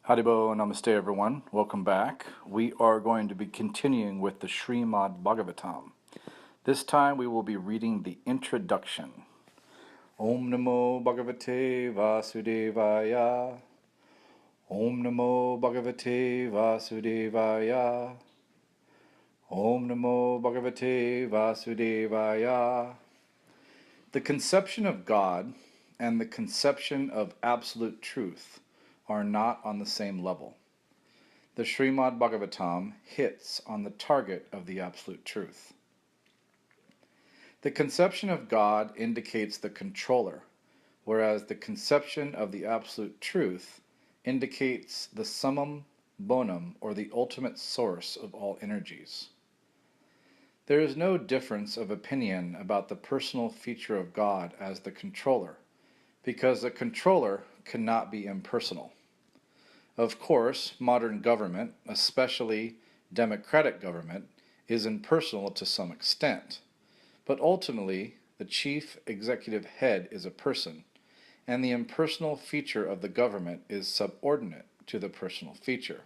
Haribo, namaste everyone. Welcome back. We are going to be continuing with the Srimad Bhagavatam. This time we will be reading the introduction. Om Namo Bhagavate Vasudevaya. Om Namo Bhagavate Vasudevaya. Om Namo Bhagavate Vasudevaya. The conception of God and the conception of absolute truth are not on the same level. The Srimad Bhagavatam hits on the target of the absolute truth. The conception of God indicates the controller, whereas the conception of the absolute truth indicates the summum bonum, or the ultimate source of all energies. There is no difference of opinion about the personal feature of God as the controller, because the controller cannot be impersonal. Of course, modern government, especially democratic government, is impersonal to some extent, but ultimately the chief executive head is a person, and the impersonal feature of the government is subordinate to the personal feature.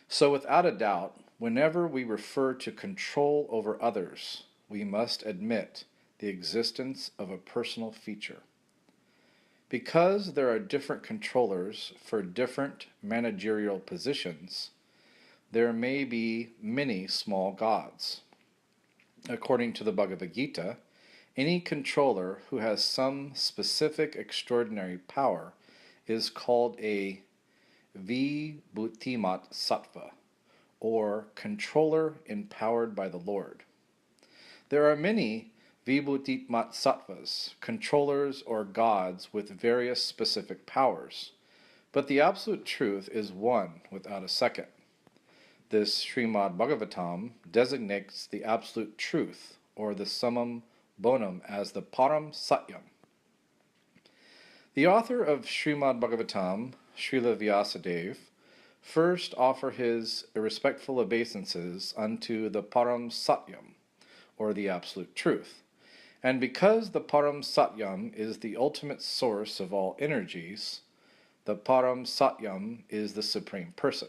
So without a doubt, whenever we refer to control over others, we must admit the existence of a personal feature. Because there are different controllers for different managerial positions, there may be many small gods. According to the Bhagavad Gita, any controller who has some specific extraordinary power is called a Vibhutimat Sattva, or controller empowered by the Lord. There are many Vibhutimat Sattvas, controllers or gods with various specific powers, but the absolute truth is one without a second. This Srimad Bhagavatam designates the absolute truth, or the summum bonum, as the Param Satyam. The author of Srimad Bhagavatam, Srila Vyasadeva, first offer his respectful obeisances unto the Param Satyam, or the absolute truth. And because the Param Satyam is the ultimate source of all energies, the Param Satyam is the Supreme Person.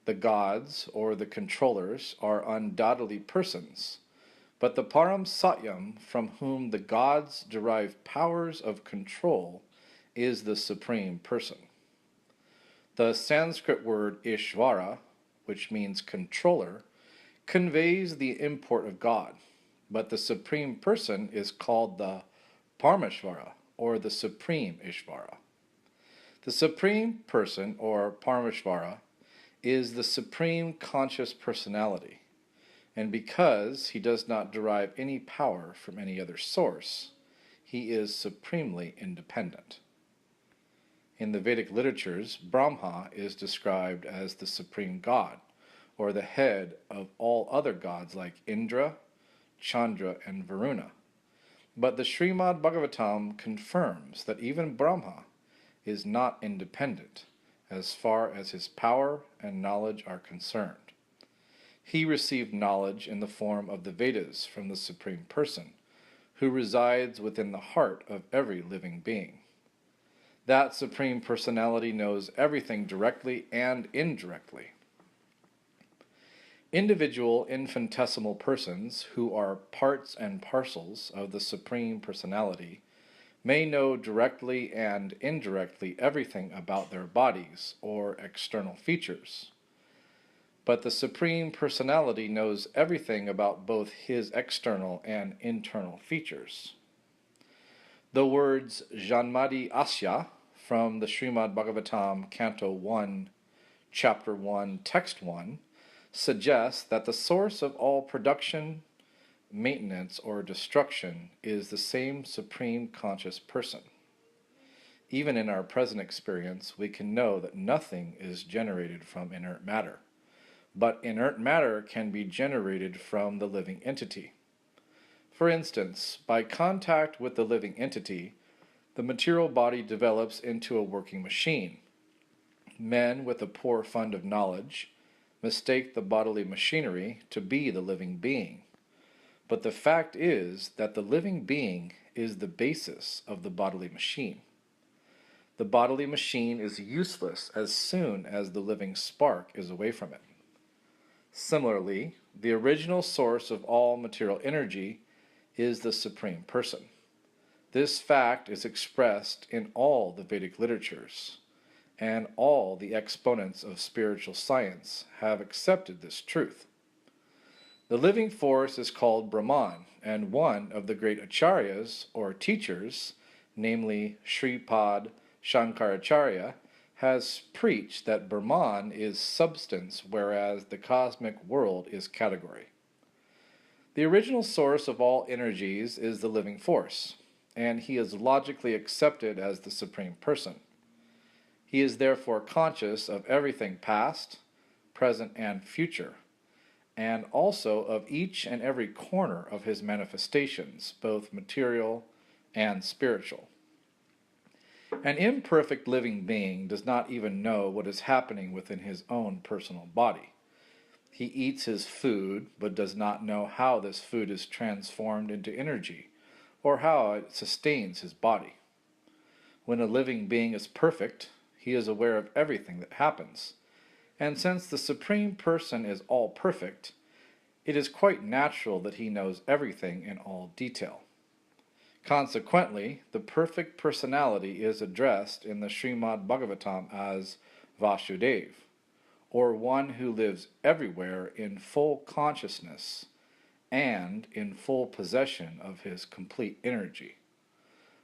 The gods, or the controllers, are undoubtedly persons, but the Param Satyam, from whom the gods derive powers of control, is the Supreme Person. The Sanskrit word Ishvara, which means controller, conveys the import of God, but the Supreme Person is called the Parameshvara, or the Supreme Ishvara. The Supreme Person, or Parameshvara, is the Supreme Conscious Personality, and because he does not derive any power from any other source, he is supremely independent. In the Vedic literatures, Brahma is described as the Supreme God, or the head of all other gods like Indra, Chandra, and Varuna. But the Srimad Bhagavatam confirms that even Brahma is not independent as far as his power and knowledge are concerned. He received knowledge in the form of the Vedas from the Supreme Person, who resides within the heart of every living being. That Supreme Personality knows everything directly and indirectly. Individual infinitesimal persons who are parts and parcels of the Supreme Personality may know directly and indirectly everything about their bodies or external features. But the Supreme Personality knows everything about both his external and internal features. The words Janmadi Asya from the Srimad Bhagavatam, Canto 1, Chapter 1, Text 1, suggests that the source of all production, maintenance, or destruction is the same Supreme Conscious Person. Even in our present experience, we can know that nothing is generated from inert matter, but inert matter can be generated from the living entity. For instance, by contact with the living entity, the material body develops into a working machine. Men with a poor fund of knowledge mistake the bodily machinery to be the living being. But the fact is that the living being is the basis of the bodily machine. The bodily machine is useless as soon as the living spark is away from it. Similarly, the original source of all material energy is the Supreme Person. This fact is expressed in all the Vedic literatures, and all the exponents of spiritual science have accepted this truth. The living force is called Brahman, and one of the great acharyas, or teachers, namely Sripad Shankaracharya, has preached that Brahman is substance, whereas the cosmic world is category. The original source of all energies is the living force, and he is logically accepted as the Supreme Person. He is therefore conscious of everything past, present, and future, and also of each and every corner of his manifestations, both material and spiritual. An imperfect living being does not even know what is happening within his own personal body. He eats his food, but does not know how this food is transformed into energy, or how it sustains his body. When a living being is perfect, he is aware of everything that happens, and since the Supreme Person is all perfect, it is quite natural that he knows everything in all detail. Consequently, the perfect personality is addressed in the Srimad Bhagavatam as Vasudev, or one who lives everywhere in full consciousness and in full possession of his complete energy.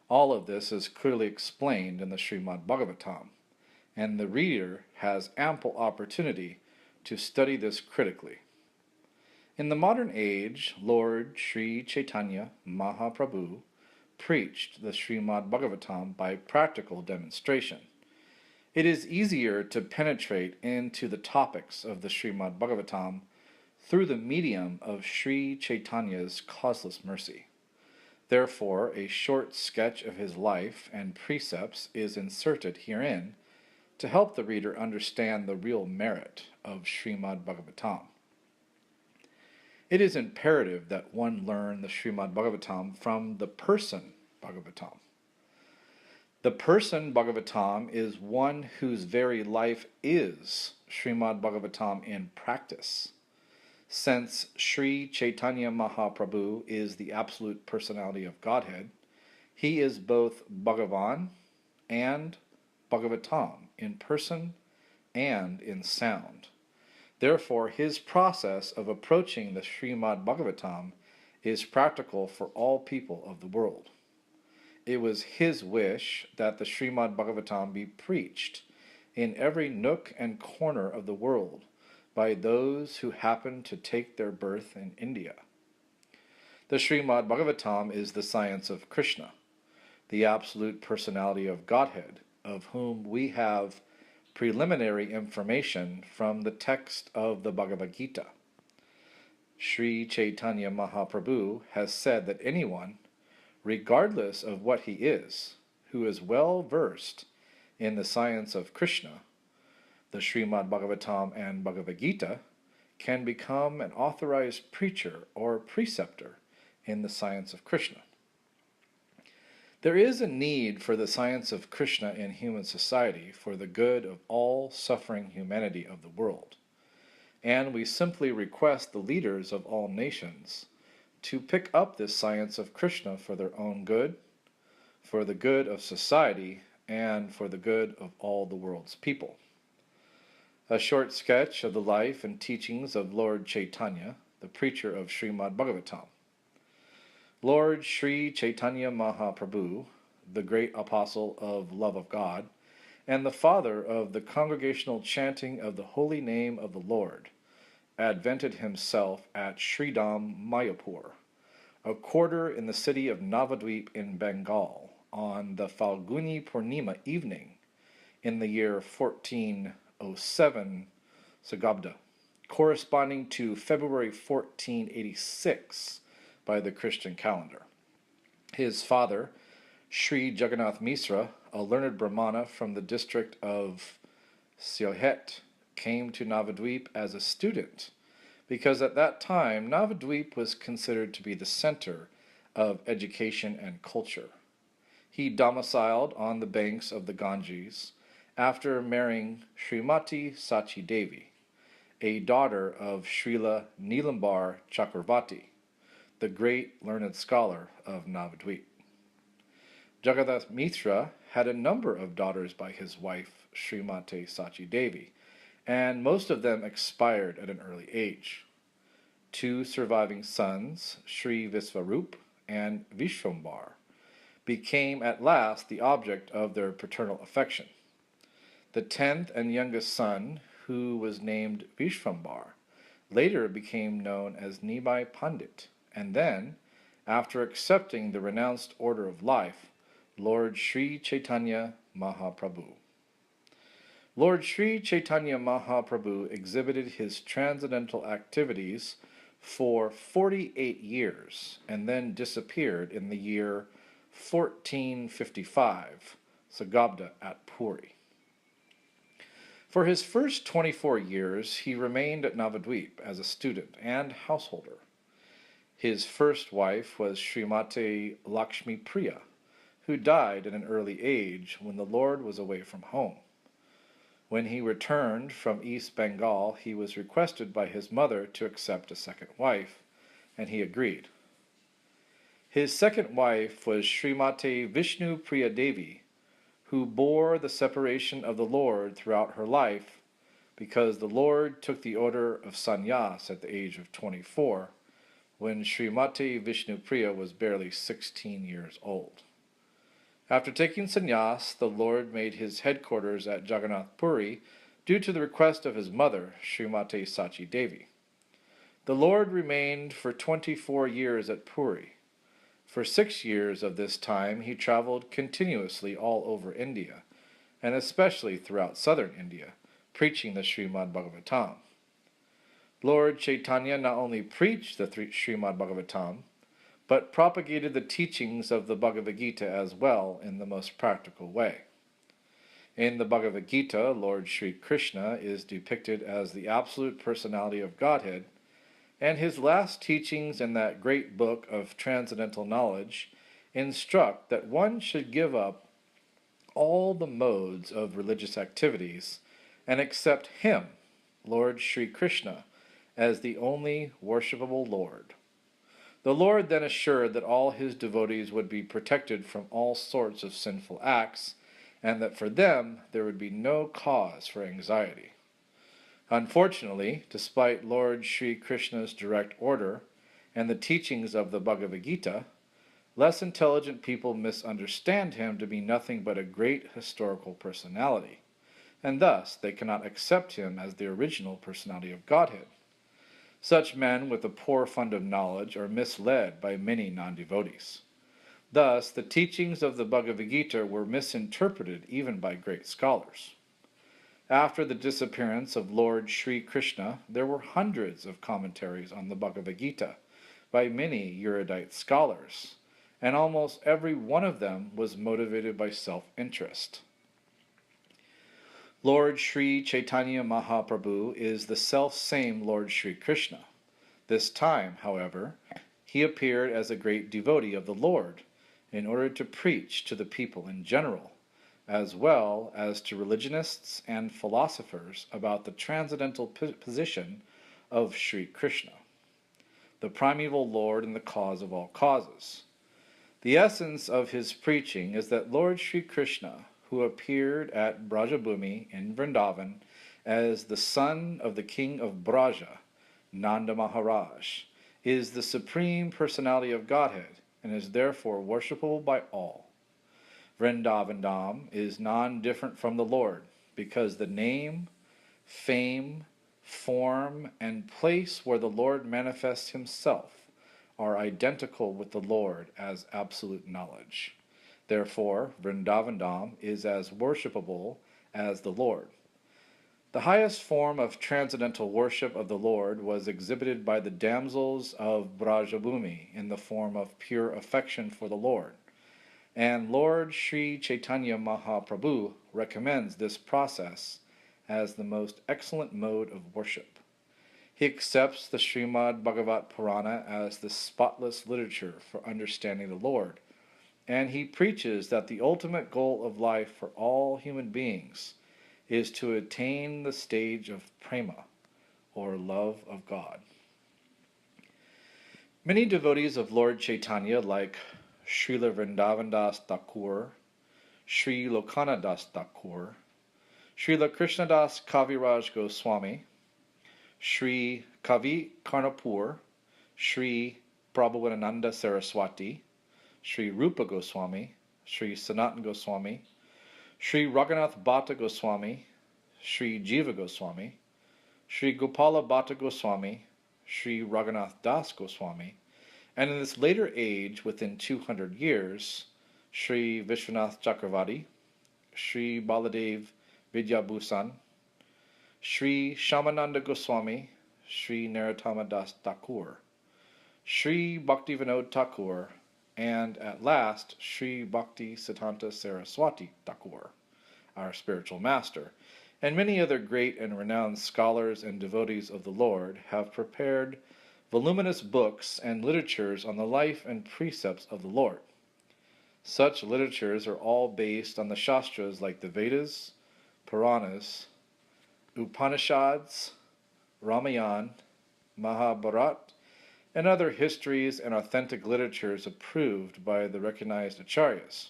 All of this is clearly explained in the Srimad Bhagavatam, and the reader has ample opportunity to study this critically. In the modern age, Lord Sri Chaitanya Mahaprabhu preached the Srimad Bhagavatam by practical demonstration. It is easier to penetrate into the topics of the Srimad Bhagavatam through the medium of Sri Chaitanya's causeless mercy. Therefore, a short sketch of his life and precepts is inserted herein to help the reader understand the real merit of Srimad Bhagavatam. It is imperative that one learn the Srimad Bhagavatam from the person Bhagavatam. The person Bhagavatam is one whose very life is Srimad Bhagavatam in practice. Since Sri Chaitanya Mahaprabhu is the absolute personality of Godhead, he is both Bhagavan and Bhagavatam in person and in sound. Therefore, his process of approaching the Srimad Bhagavatam is practical for all people of the world. It was his wish that the Srimad Bhagavatam be preached in every nook and corner of the world by those who happen to take their birth in India. The Srimad Bhagavatam is the science of Krishna, the absolute personality of Godhead, of whom we have preliminary information from the text of the Bhagavad Gita. Sri Chaitanya Mahaprabhu has said that anyone, regardless of what he is, who is well versed in the science of Krishna, the Srimad Bhagavatam and Bhagavad Gita, can become an authorized preacher or preceptor in the science of Krishna. There is a need for the science of Krishna in human society for the good of all suffering humanity of the world, and we simply request the leaders of all nations to pick up this science of Krishna for their own good, for the good of society, and for the good of all the world's people. A short sketch of the life and teachings of Lord Chaitanya, the preacher of Srimad Bhagavatam. Lord Sri Chaitanya Mahaprabhu, the great apostle of love of God, and the father of the congregational chanting of the holy name of the Lord, advented himself at Sridham Mayapur, a quarter in the city of Navadvip in Bengal, on the Falguni Purnima evening in the year 1407 Sagabda, corresponding to February 1486 by the Christian calendar. His father, Sri Jagannath Misra, a learned Brahmana from the district of Sylhet, came to Navadvip as a student, because at that time Navadvip was considered to be the center of education and culture. He domiciled on the banks of the Ganges after marrying Srimati Sachi Devi, a daughter of Srila Nilambar Chakravarti, the great learned scholar of Navadvip. Jagadath Mitra had a number of daughters by his wife, Srimati Sachi Devi, and most of them expired at an early age. Two surviving sons, Sri Visvarup and Vishwambar, became at last the object of their paternal affection. The 10th and youngest son, who was named Vishwambar, later became known as Nibai Pandit, and then, after accepting the renounced order of life, Lord Sri Chaitanya Mahaprabhu. Lord Sri Chaitanya Mahaprabhu exhibited his transcendental activities for 48 years and then disappeared in the year 1455, Sagabda at Puri. For his first 24 years, he remained at Navadvip as a student and householder. His first wife was Srimati Lakshmi Priya, who died at an early age when the Lord was away from home. When he returned from East Bengal, he was requested by his mother to accept a second wife, and he agreed. His second wife was Srimati Vishnu Priya Devi, who bore the separation of the Lord throughout her life because the Lord took the order of sannyas at the age of 24, when Srimati Vishnu Priya was barely 16 years old. After taking sannyas, the Lord made his headquarters at Jagannath Puri due to the request of his mother, Srimati Sachi Devi. The Lord remained for 24 years at Puri. For 6 years of this time he traveled continuously all over India, and especially throughout southern India, preaching the Srimad Bhagavatam. Lord Chaitanya not only preached the Srimad Bhagavatam, but propagated the teachings of the Bhagavad Gita as well in the most practical way. In the Bhagavad Gita, Lord Sri Krishna is depicted as the absolute personality of Godhead, and his last teachings in that great book of transcendental knowledge instruct that one should give up all the modes of religious activities and accept him, Lord Sri Krishna, as the only worshipable Lord. The Lord then assured that all his devotees would be protected from all sorts of sinful acts, and that for them there would be no cause for anxiety. Unfortunately, despite Lord Sri Krishna's direct order and the teachings of the Bhagavad Gita, less intelligent people misunderstand him to be nothing but a great historical personality, and thus they cannot accept him as the original personality of Godhead. Such men with a poor fund of knowledge are misled by many non-devotees. Thus, the teachings of the Bhagavad Gita were misinterpreted even by great scholars. After the disappearance of Lord Sri Krishna, there were hundreds of commentaries on the Bhagavad Gita by many erudite scholars, and almost every one of them was motivated by self-interest. Lord Sri Chaitanya Mahaprabhu is the self-same Lord Sri Krishna. This time, however, he appeared as a great devotee of the Lord in order to preach to the people in general, as well as to religionists and philosophers about the transcendental position of Sri Krishna, the primeval Lord and the cause of all causes. The essence of his preaching is that Lord Sri Krishna, who appeared at Brajabhumi in Vrindavan as the son of the king of Braja, Nanda Maharaj, is the supreme personality of Godhead and is therefore worshipable by all. Vrindavan Dham is non-different from the Lord because the name, fame, form, and place where the Lord manifests himself are identical with the Lord as absolute knowledge. Therefore, Vrindavan Dham is as worshipable as the Lord. The highest form of transcendental worship of the Lord was exhibited by the damsels of Brajabhumi in the form of pure affection for the Lord. And Lord Sri Chaitanya Mahaprabhu recommends this process as the most excellent mode of worship. He accepts the Srimad Bhagavatam Purana as the spotless literature for understanding the Lord, and he preaches that the ultimate goal of life for all human beings is to attain the stage of prema, or love of God. Many devotees of Lord Chaitanya, like Srila Vrindavandas Thakur, Sri Lokanadas Thakur, Srila Krishnadas Kaviraj Goswami, Sri Kavi Karnapur, Sri Prabhupada Saraswati, Sri Rupa Goswami, Sri Sanatan Goswami, Sri Raghunath Bhatta Goswami, Sri Jiva Goswami, Sri Gopala Bhatta Goswami, Sri Raghunath Das Goswami, and in this later age, within 200 years, Sri Vishwanath Chakravarti, Sri Baladev Vidyabhusan, Sri Shamananda Goswami, Sri Narottama Das Thakur, Sri Bhaktivedanta Thakur, and at last Sri Bhakti Siddhanta Saraswati Thakur, our spiritual master, and many other great and renowned scholars and devotees of the Lord have prepared voluminous books and literatures on the life and precepts of the Lord. Such literatures are all based on the Shastras like the Vedas, Puranas, Upanishads, Ramayana, Mahabharata, and other histories and authentic literatures approved by the recognized acharyas.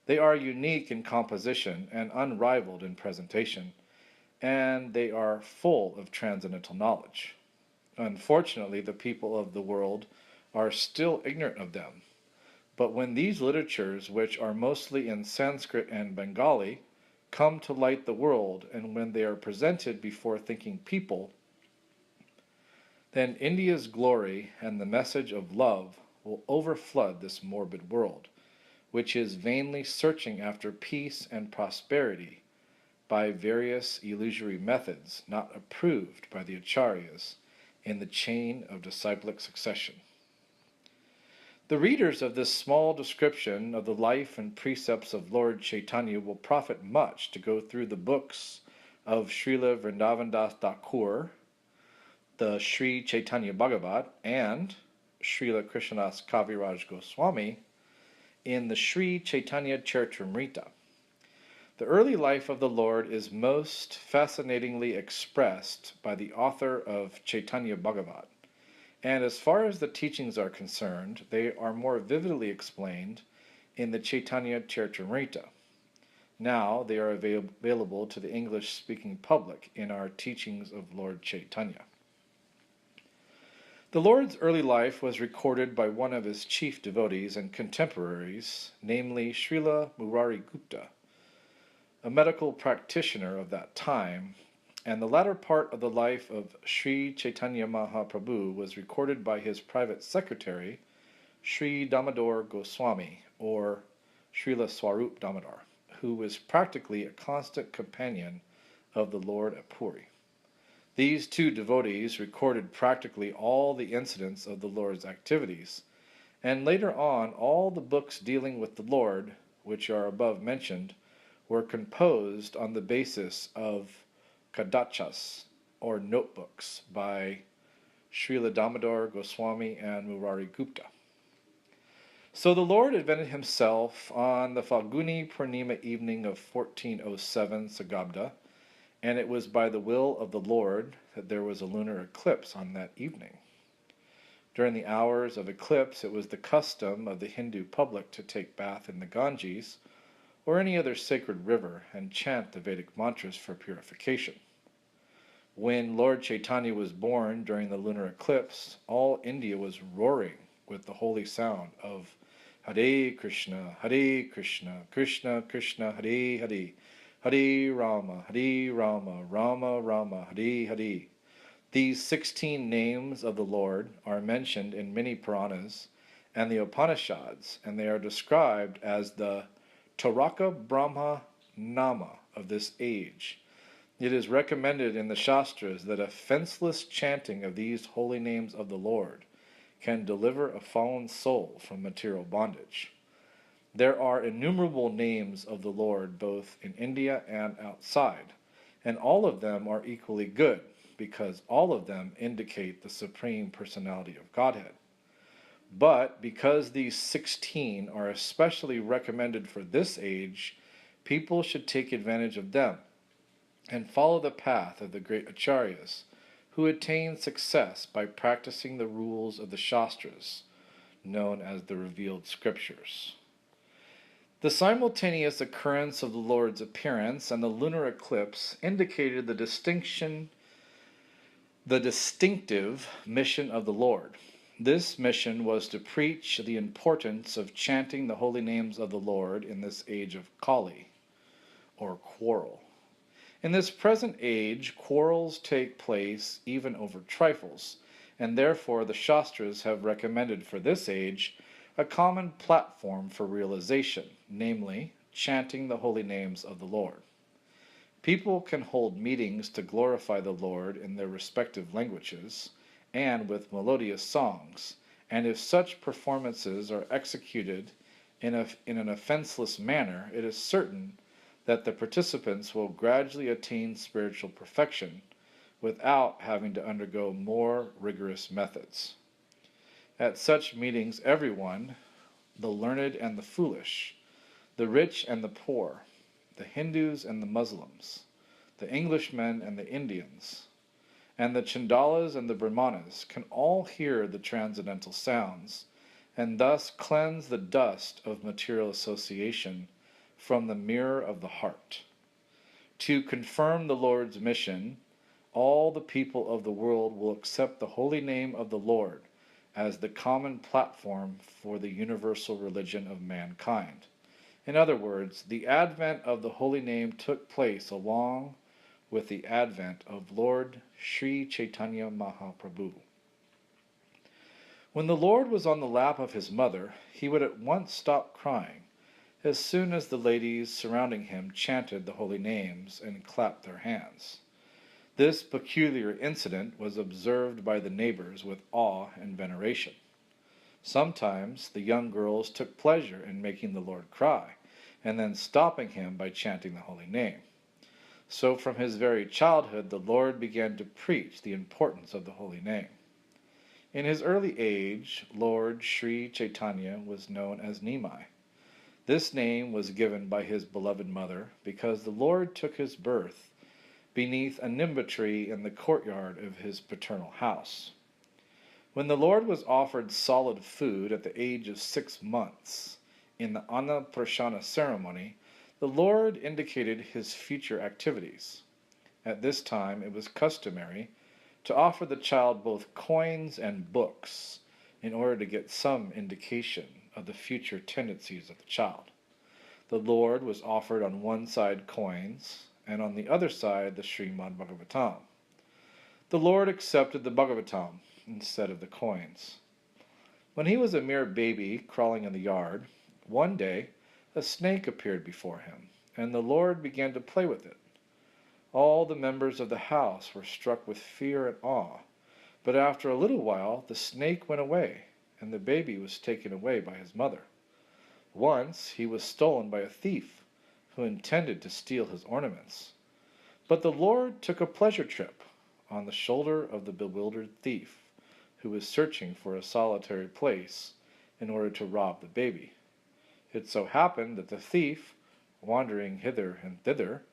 They are unique in composition and unrivaled in presentation, and they are full of transcendental knowledge. Unfortunately, the people of the world are still ignorant of them. But when these literatures, which are mostly in Sanskrit and Bengali, come to light the world, and when they are presented before thinking people, then India's glory and the message of love will overflood this morbid world, which is vainly searching after peace and prosperity by various illusory methods not approved by the acharyas in the chain of disciplic succession. The readers of this small description of the life and precepts of Lord Chaitanya will profit much to go through the books of Srila Vrindavandas Thakur, the Sri Chaitanya Bhagavat, and Srila Krishnadas Kaviraj Goswami in the Sri Chaitanya Charitamrita. The early life of the Lord is most fascinatingly expressed by the author of Chaitanya Bhagavat, and as far as the teachings are concerned, they are more vividly explained in the Chaitanya Charitamrita. Now they are available to the English-speaking public in our teachings of Lord Chaitanya. The Lord's early life was recorded by one of his chief devotees and contemporaries, namely Srila Murari Gupta, a medical practitioner of that time, and the latter part of the life of Sri Chaitanya Mahaprabhu was recorded by his private secretary, Sri Damodar Goswami, or Srila Swarup Damodar, who was practically a constant companion of the Lord at Puri. These two devotees recorded practically all the incidents of the Lord's activities, and later on all the books dealing with the Lord, which are above mentioned, were composed on the basis of kadachas, or notebooks, by Srila Damodar Goswami and Murari Gupta. So the Lord advented himself on the Falguni Purnima evening of 1407 Sagabda, and it was by the will of the Lord that there was a lunar eclipse on that evening. During the hours of eclipse, it was the custom of the Hindu public to take bath in the Ganges, or any other sacred river, and chant the Vedic mantras for purification. When Lord Chaitanya was born during the lunar eclipse, all India was roaring with the holy sound of Hare Krishna, Krishna Krishna, Hare Hare, Hare Rama, Rama Rama, Hare Hare. These 16 names of the Lord are mentioned in many Puranas and the Upanishads, and they are described as the Taraka Brahma Nama of this age. It is recommended in the Shastras that a fenceless chanting of these holy names of the Lord can deliver a fallen soul from material bondage. There are innumerable names of the Lord both in India and outside, and all of them are equally good because all of them indicate the Supreme Personality of Godhead. But because these 16 are especially recommended for this age, people should take advantage of them and follow the path of the great acharyas, who attained success by practicing the rules of the Shastras, known as the revealed scriptures. The simultaneous occurrence of the Lord's appearance and the lunar eclipse indicated the distinctive mission of the Lord. This mission was to preach the importance of chanting the holy names of the Lord in this age of Kali, or quarrel. In this present age, quarrels take place even over trifles, and therefore the Shastras have recommended for this age a common platform for realization, namely, chanting the holy names of the Lord. People can hold meetings to glorify the Lord in their respective languages and with melodious songs, and if such performances are executed in an offenseless manner, it is certain that the participants will gradually attain spiritual perfection without having to undergo more rigorous methods. At such meetings everyone, the learned and the foolish, the rich and the poor, the Hindus and the Muslims, the Englishmen and the Indians, and the Chandalas and the Brahmanas can all hear the transcendental sounds, and thus cleanse the dust of material association from the mirror of the heart. To confirm the Lord's mission, all the people of the world will accept the holy name of the Lord as the common platform for the universal religion of mankind. In other words, the advent of the holy name took place along with the advent of Lord Sri Chaitanya Mahaprabhu. When the Lord was on the lap of his mother, he would at once stop crying as soon as the ladies surrounding him chanted the holy names and clapped their hands. This peculiar incident was observed by the neighbors with awe and veneration. Sometimes the young girls took pleasure in making the Lord cry, and then stopping him by chanting the holy name. So from his very childhood the Lord began to preach the importance of the holy name. In his early age, Lord Sri Chaitanya was known as Nimai. This name was given by his beloved mother because the Lord took his birth beneath a nimba tree in the courtyard of his paternal house. When the Lord was offered solid food at the age of 6 months in the Annaprasana ceremony, the Lord indicated his future activities. At this time it was customary to offer the child both coins and books in order to get some indication of the future tendencies of the child. The Lord was offered on one side coins, and on the other side the Srimad Bhagavatam. The Lord accepted the Bhagavatam instead of the coins. When he was a mere baby crawling in the yard, one day a snake appeared before him, and the Lord began to play with it. All the members of the house were struck with fear and awe, but after a little while the snake went away, and the baby was taken away by his mother. Once he was stolen by a thief who intended to steal his ornaments. But the Lord took a pleasure trip on the shoulder of the bewildered thief, who was searching for a solitary place in order to rob the baby. It so happened that the thief, wandering hither and thither,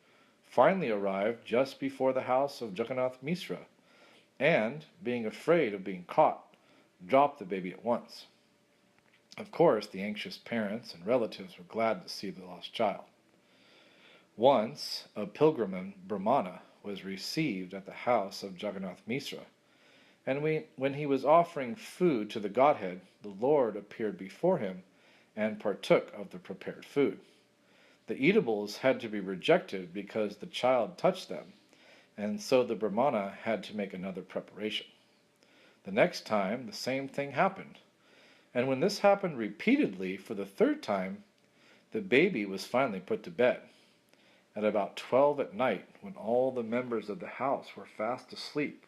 finally arrived just before the house of Jagannath Mishra, and, being afraid of being caught, dropped the baby at once. Of course, the anxious parents and relatives were glad to see the lost child. Once, a pilgrim Brahmana was received at the house of Jagannath Mishra, and when he was offering food to the Godhead, the Lord appeared before him and partook of the prepared food. The eatables had to be rejected because the child touched them, and so the Brahmana had to make another preparation. The next time, the same thing happened, and when this happened repeatedly for the third time, the baby was finally put to bed. At about 12 at night, when all the members of the house were fast asleep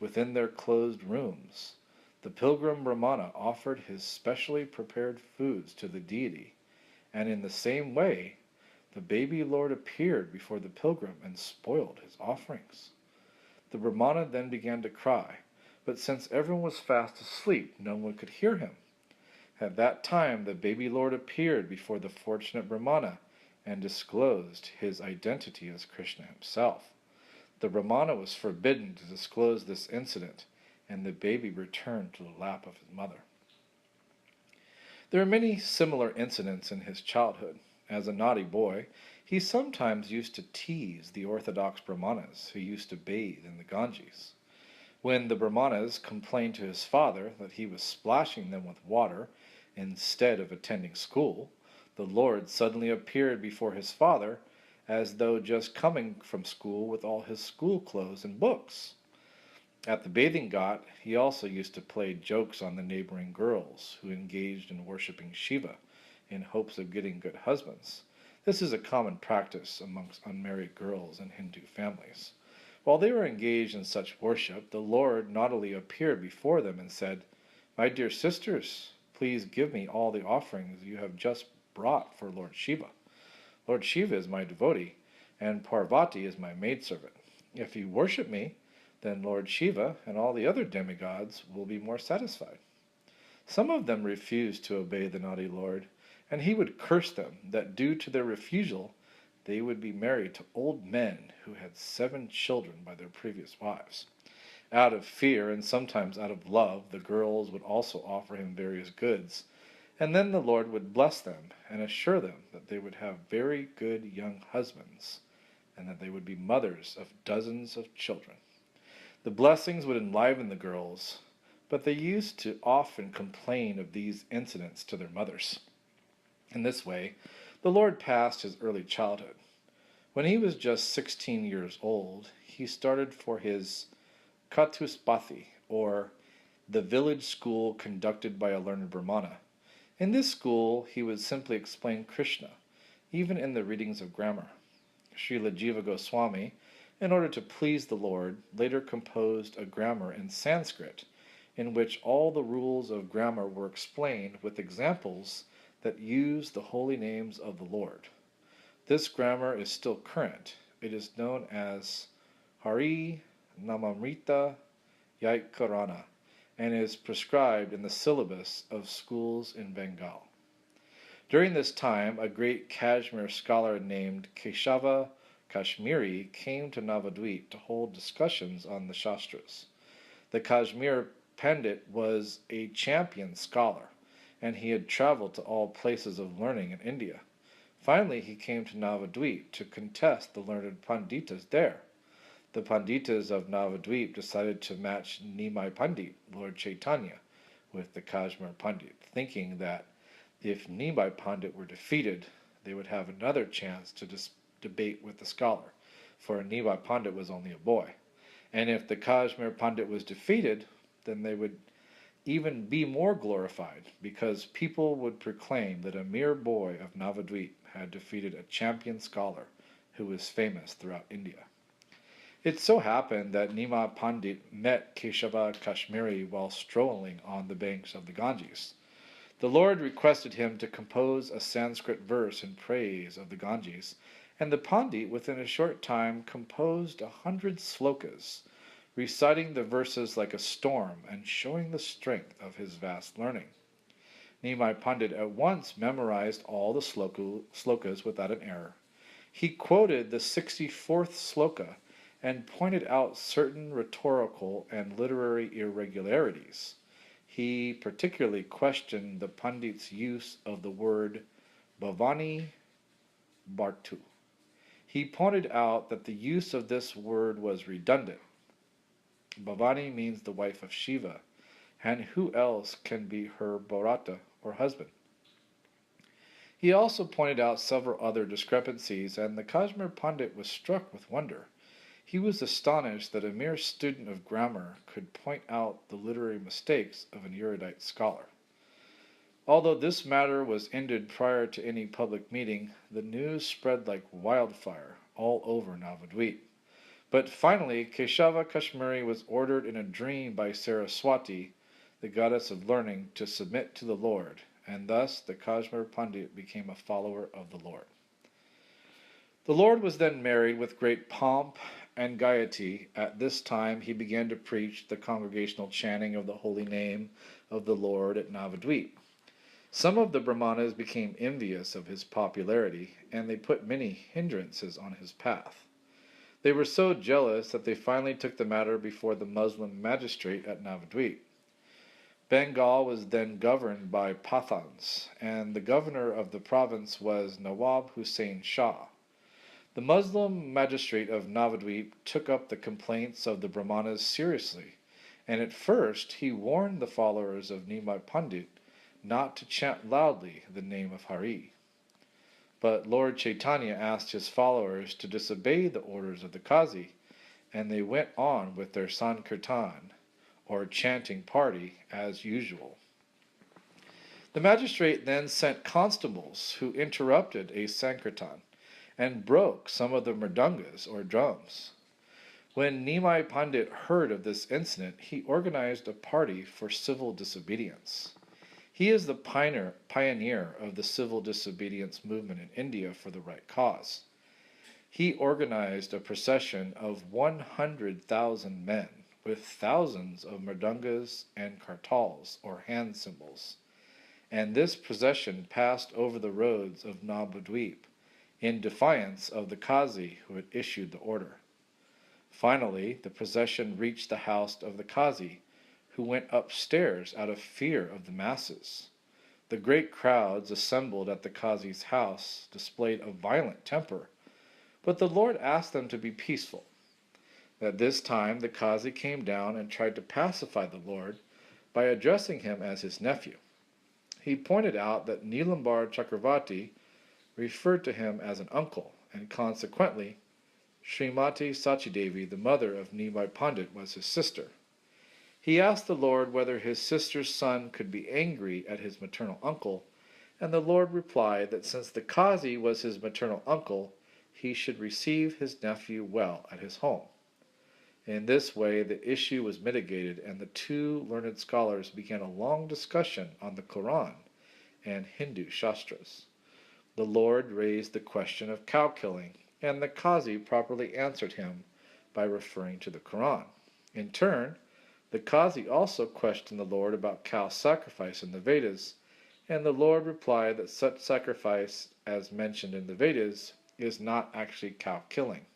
within their closed rooms, the pilgrim Brahmana offered his specially prepared foods to the deity, and in the same way, the baby Lord appeared before the pilgrim and spoiled his offerings. The Brahmana then began to cry, but since everyone was fast asleep, no one could hear him. At that time the baby lord appeared before the fortunate Brahmana and disclosed his identity as Krishna himself. The Brahmana was forbidden to disclose this incident, and the baby returned to the lap of his mother. There are many similar incidents in his childhood. As a naughty boy, he sometimes used to tease the orthodox Brahmanas who used to bathe in the Ganges. When the Brahmanas complained to his father that he was splashing them with water instead of attending school, the Lord suddenly appeared before his father as though just coming from school with all his school clothes and books. At the bathing ghat, he also used to play jokes on the neighboring girls who engaged in worshipping Shiva in hopes of getting good husbands. This is a common practice amongst unmarried girls in Hindu families. While they were engaged in such worship, the Lord naughtily appeared before them and said, "My dear sisters, please give me all the offerings you have just brought for Lord Shiva. Lord Shiva is my devotee, and Parvati is my maidservant. If you worship me, then Lord Shiva and all the other demigods will be more satisfied." Some of them refused to obey the naughty Lord, and he would curse them that due to their refusal they would be married to old men who had 7 children by their previous wives. Out of fear and sometimes out of love, the girls would also offer him various goods, and then the Lord would bless them and assure them that they would have very good young husbands and that they would be mothers of dozens of children. The blessings would enliven the girls, but they used to often complain of these incidents to their mothers. In this way, the Lord passed his early childhood. When he was just 16 years old, he started for his Chatuspathi, or the village school conducted by a learned Brahmana. In this school, he would simply explain Krishna, even in the readings of grammar. Srila Jiva Goswami, in order to please the Lord, later composed a grammar in Sanskrit, in which all the rules of grammar were explained with examples that use the holy names of the Lord. This grammar is still current. It is known as Hari Namamrita Yaikarana and is prescribed in the syllabus of schools in Bengal. During this time, a great Kashmir scholar named Keshava Kashmiri came to Navadvip to hold discussions on the Shastras. The Kashmir Pandit was a champion scholar, and he had traveled to all places of learning in India. Finally, he came to Navadvip to contest the learned Panditas there. The Panditas of Navadvip decided to match Nimai Pandit, Lord Chaitanya, with the Kashmir Pandit, thinking that if Nimai Pandit were defeated, they would have another chance to debate with the scholar, for Nimai Pandit was only a boy. And if the Kashmir Pandit was defeated, then they would even be more glorified, because people would proclaim that a mere boy of Navadvip had defeated a champion scholar who was famous throughout India. It so happened that Nimai Pandit met Keshava Kashmiri while strolling on the banks of the Ganges. The Lord requested him to compose a Sanskrit verse in praise of the Ganges, and the Pandit within a short time composed 100 slokas, reciting the verses like a storm and showing the strength of his vast learning. Nimai Pandit at once memorized all the slokas without an error. He quoted the 64th sloka and pointed out certain rhetorical and literary irregularities. He particularly questioned the Pandit's use of the word Bhavani Bhartu. He pointed out that the use of this word was redundant. Bhavani means the wife of Shiva, and who else can be her Bharata or husband? He also pointed out several other discrepancies, and the Kashmir Pandit was struck with wonder. He was astonished that a mere student of grammar could point out the literary mistakes of an erudite scholar. Although this matter was ended prior to any public meeting, the news spread like wildfire all over Navadvip. But finally, Keshava Kashmiri was ordered in a dream by Saraswati, the goddess of learning, to submit to the Lord, and thus the Kashmir Pandit became a follower of the Lord. The Lord was then married with great pomp and gaiety. At this time he began to preach the congregational chanting of the holy name of the Lord at Navadvip. Some of the Brahmanas became envious of his popularity, and they put many hindrances on his path. They were so jealous that they finally took the matter before the Muslim magistrate at Navadvip. Bengal was then governed by Pathans, and the governor of the province was Nawab Hussain Shah. The Muslim magistrate of Navadvip took up the complaints of the Brahmanas seriously, and at first he warned the followers of Nimai Pandit not to chant loudly the name of Hari. But Lord Chaitanya asked his followers to disobey the orders of the Qazi, and they went on with their Sankirtan, or chanting party, as usual. The magistrate then sent constables who interrupted a Sankirtan and broke some of the mridungas, or drums. When Nimai Pandit heard of this incident, he organized a party for civil disobedience. He is the pioneer of the civil disobedience movement in India for the right cause. He organized a procession of 100,000 men with thousands of mridungas and kartals, or hand cymbals, and this procession passed over the roads of Navadvip in defiance of the Qazi who had issued the order. Finally, the procession reached the house of the Qazi, who went upstairs out of fear of the masses. The great crowds assembled at the Qazi's house displayed a violent temper, but the Lord asked them to be peaceful. At this time the Qazi came down and tried to pacify the Lord by addressing him as his nephew. He pointed out that Nilambar Chakravarti referred to him as an uncle, and consequently Srimati Sachidevi, the mother of Nimai Pandit, was his sister. He asked the Lord whether his sister's son could be angry at his maternal uncle, and the Lord replied that since the Qazi was his maternal uncle, he should receive his nephew well at his home. In this way the issue was mitigated, and the two learned scholars began a long discussion on the Quran and Hindu Shastras. The Lord raised the question of cow killing, and the Qazi properly answered him by referring to the Quran. In turn, the Qazi also questioned the Lord about cow sacrifice in the Vedas, and the Lord replied that such sacrifice as mentioned in the Vedas is not actually cow killing.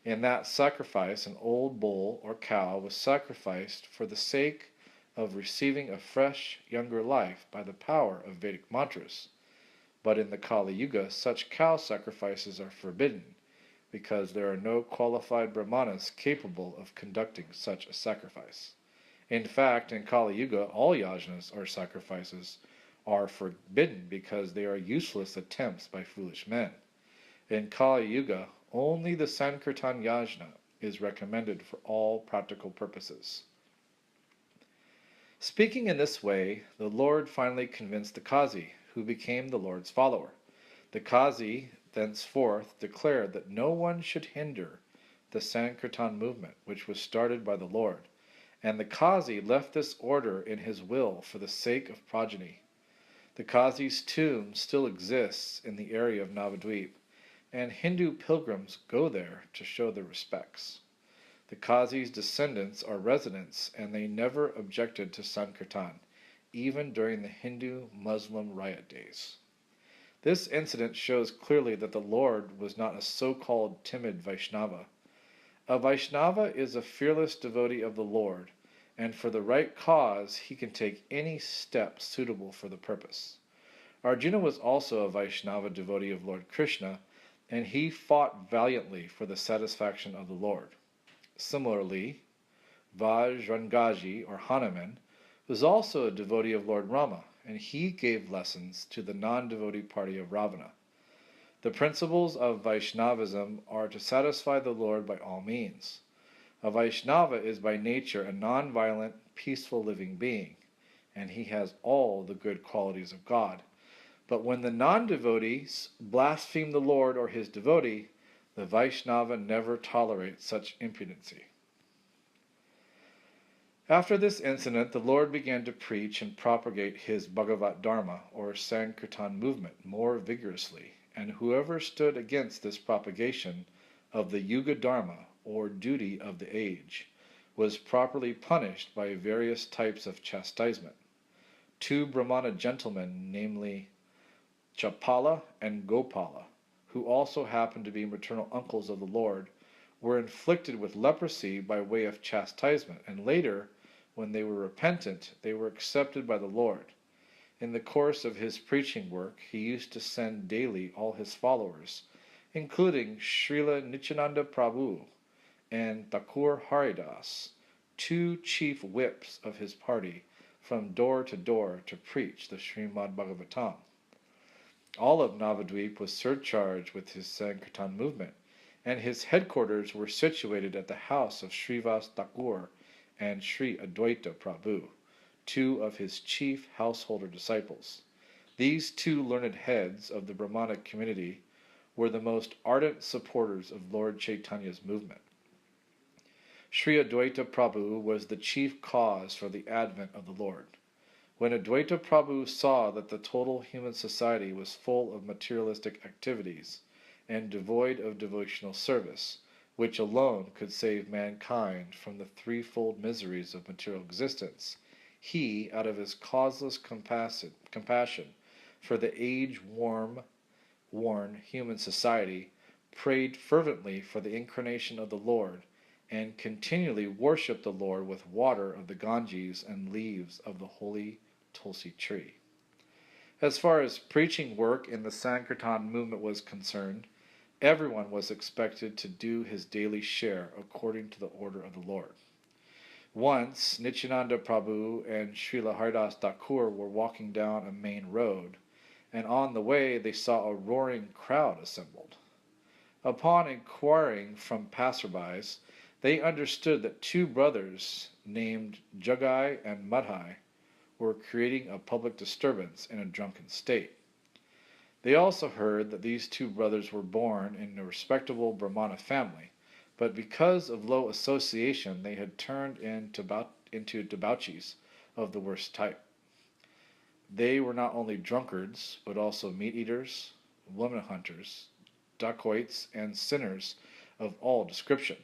In that sacrifice, an old bull or cow was sacrificed for the sake of receiving a fresh, younger life by the power of Vedic mantras. But in the Kali Yuga, such cow sacrifices are forbidden, because there are no qualified brahmanas capable of conducting such a sacrifice. In fact, in Kali Yuga, all yajnas, or sacrifices, are forbidden because they are useless attempts by foolish men. In Kali Yuga, only the Sankirtan yajna is recommended for all practical purposes. Speaking in this way, the Lord finally convinced the Qazi, who became the Lord's follower. The Qazi thenceforth declared that no one should hinder the Sankirtan movement, which was started by the Lord, and the Qazi left this order in his will for the sake of progeny. The Qazi's tomb still exists in the area of Navadvip, and Hindu pilgrims go there to show their respects. The Qazi's descendants are residents, and they never objected to Sankirtan, even during the Hindu-Muslim riot days. This incident shows clearly that the Lord was not a so-called timid Vaishnava. A Vaishnava is a fearless devotee of the Lord, and for the right cause he can take any step suitable for the purpose. Arjuna was also a Vaishnava devotee of Lord Krishna, and he fought valiantly for the satisfaction of the Lord. Similarly, Vajrangaji, or Hanuman, was also a devotee of Lord Rama, and he gave lessons to the non-devotee party of Ravana. The principles of Vaishnavism are to satisfy the Lord by all means. A Vaishnava is by nature a non-violent, peaceful living being, and he has all the good qualities of God. But when the non-devotees blaspheme the Lord or his devotee, the Vaishnava never tolerates such impudency. After this incident, the Lord began to preach and propagate his Bhagavat Dharma, or Sankirtan movement, more vigorously, and whoever stood against this propagation of the Yuga Dharma, or duty of the age, was properly punished by various types of chastisement. two Brahmana gentlemen, namely Chapala and Gopala, who also happened to be maternal uncles of the Lord, were inflicted with leprosy by way of chastisement, and later, when they were repentant, they were accepted by the Lord. In the course of his preaching work, he used to send daily all his followers, including Srila Nityananda Prabhu and Thakur Haridas, two chief whips of his party, from door to preach the Srimad Bhagavatam. All of Navadvip was surcharged with his Sankirtan movement, and his headquarters were situated at the house of Srivas Thakur and Sri Advaita Prabhu, two of his chief householder disciples. These two learned heads of the Brahmanic community were the most ardent supporters of Lord Chaitanya's movement. Sri Advaita Prabhu was the chief cause for the advent of the Lord. When Advaita Prabhu saw that the total human society was full of materialistic activities and devoid of devotional service, which alone could save mankind from the threefold miseries of material existence, he, out of his causeless compassion for the age-worn human society, prayed fervently for the incarnation of the Lord, and continually worshipped the Lord with water of the Ganges and leaves of the holy Tulsi tree. As far as preaching work in the Sankirtan movement was concerned, everyone was expected to do his daily share according to the order of the Lord. Once, Nityananda Prabhu and Srila Haridas Thakur were walking down a main road, and on the way they saw a roaring crowd assembled. Upon inquiring from passerbys, they understood that two brothers named Jagai and Madhai were creating a public disturbance in a drunken state. They also heard that these two brothers were born in a respectable Brahmana family, but because of low association they had turned into debauchees of the worst type. They were not only drunkards, but also meat-eaters, woman hunters, dacoits, and sinners of all description.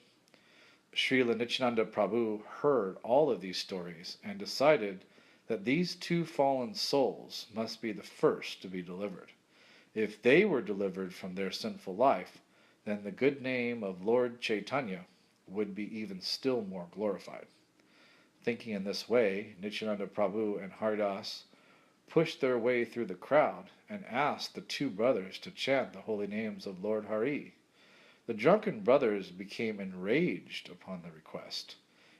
Srila Nityananda Prabhu heard all of these stories and decided that these two fallen souls must be the first to be delivered. If they were delivered from their sinful life, then the good name of Lord Chaitanya would be even still more glorified. Thinking in this way, Nityananda Prabhu and Haridas pushed their way through the crowd and asked the two brothers to chant the holy names of Lord Hari. The drunken brothers became enraged upon the request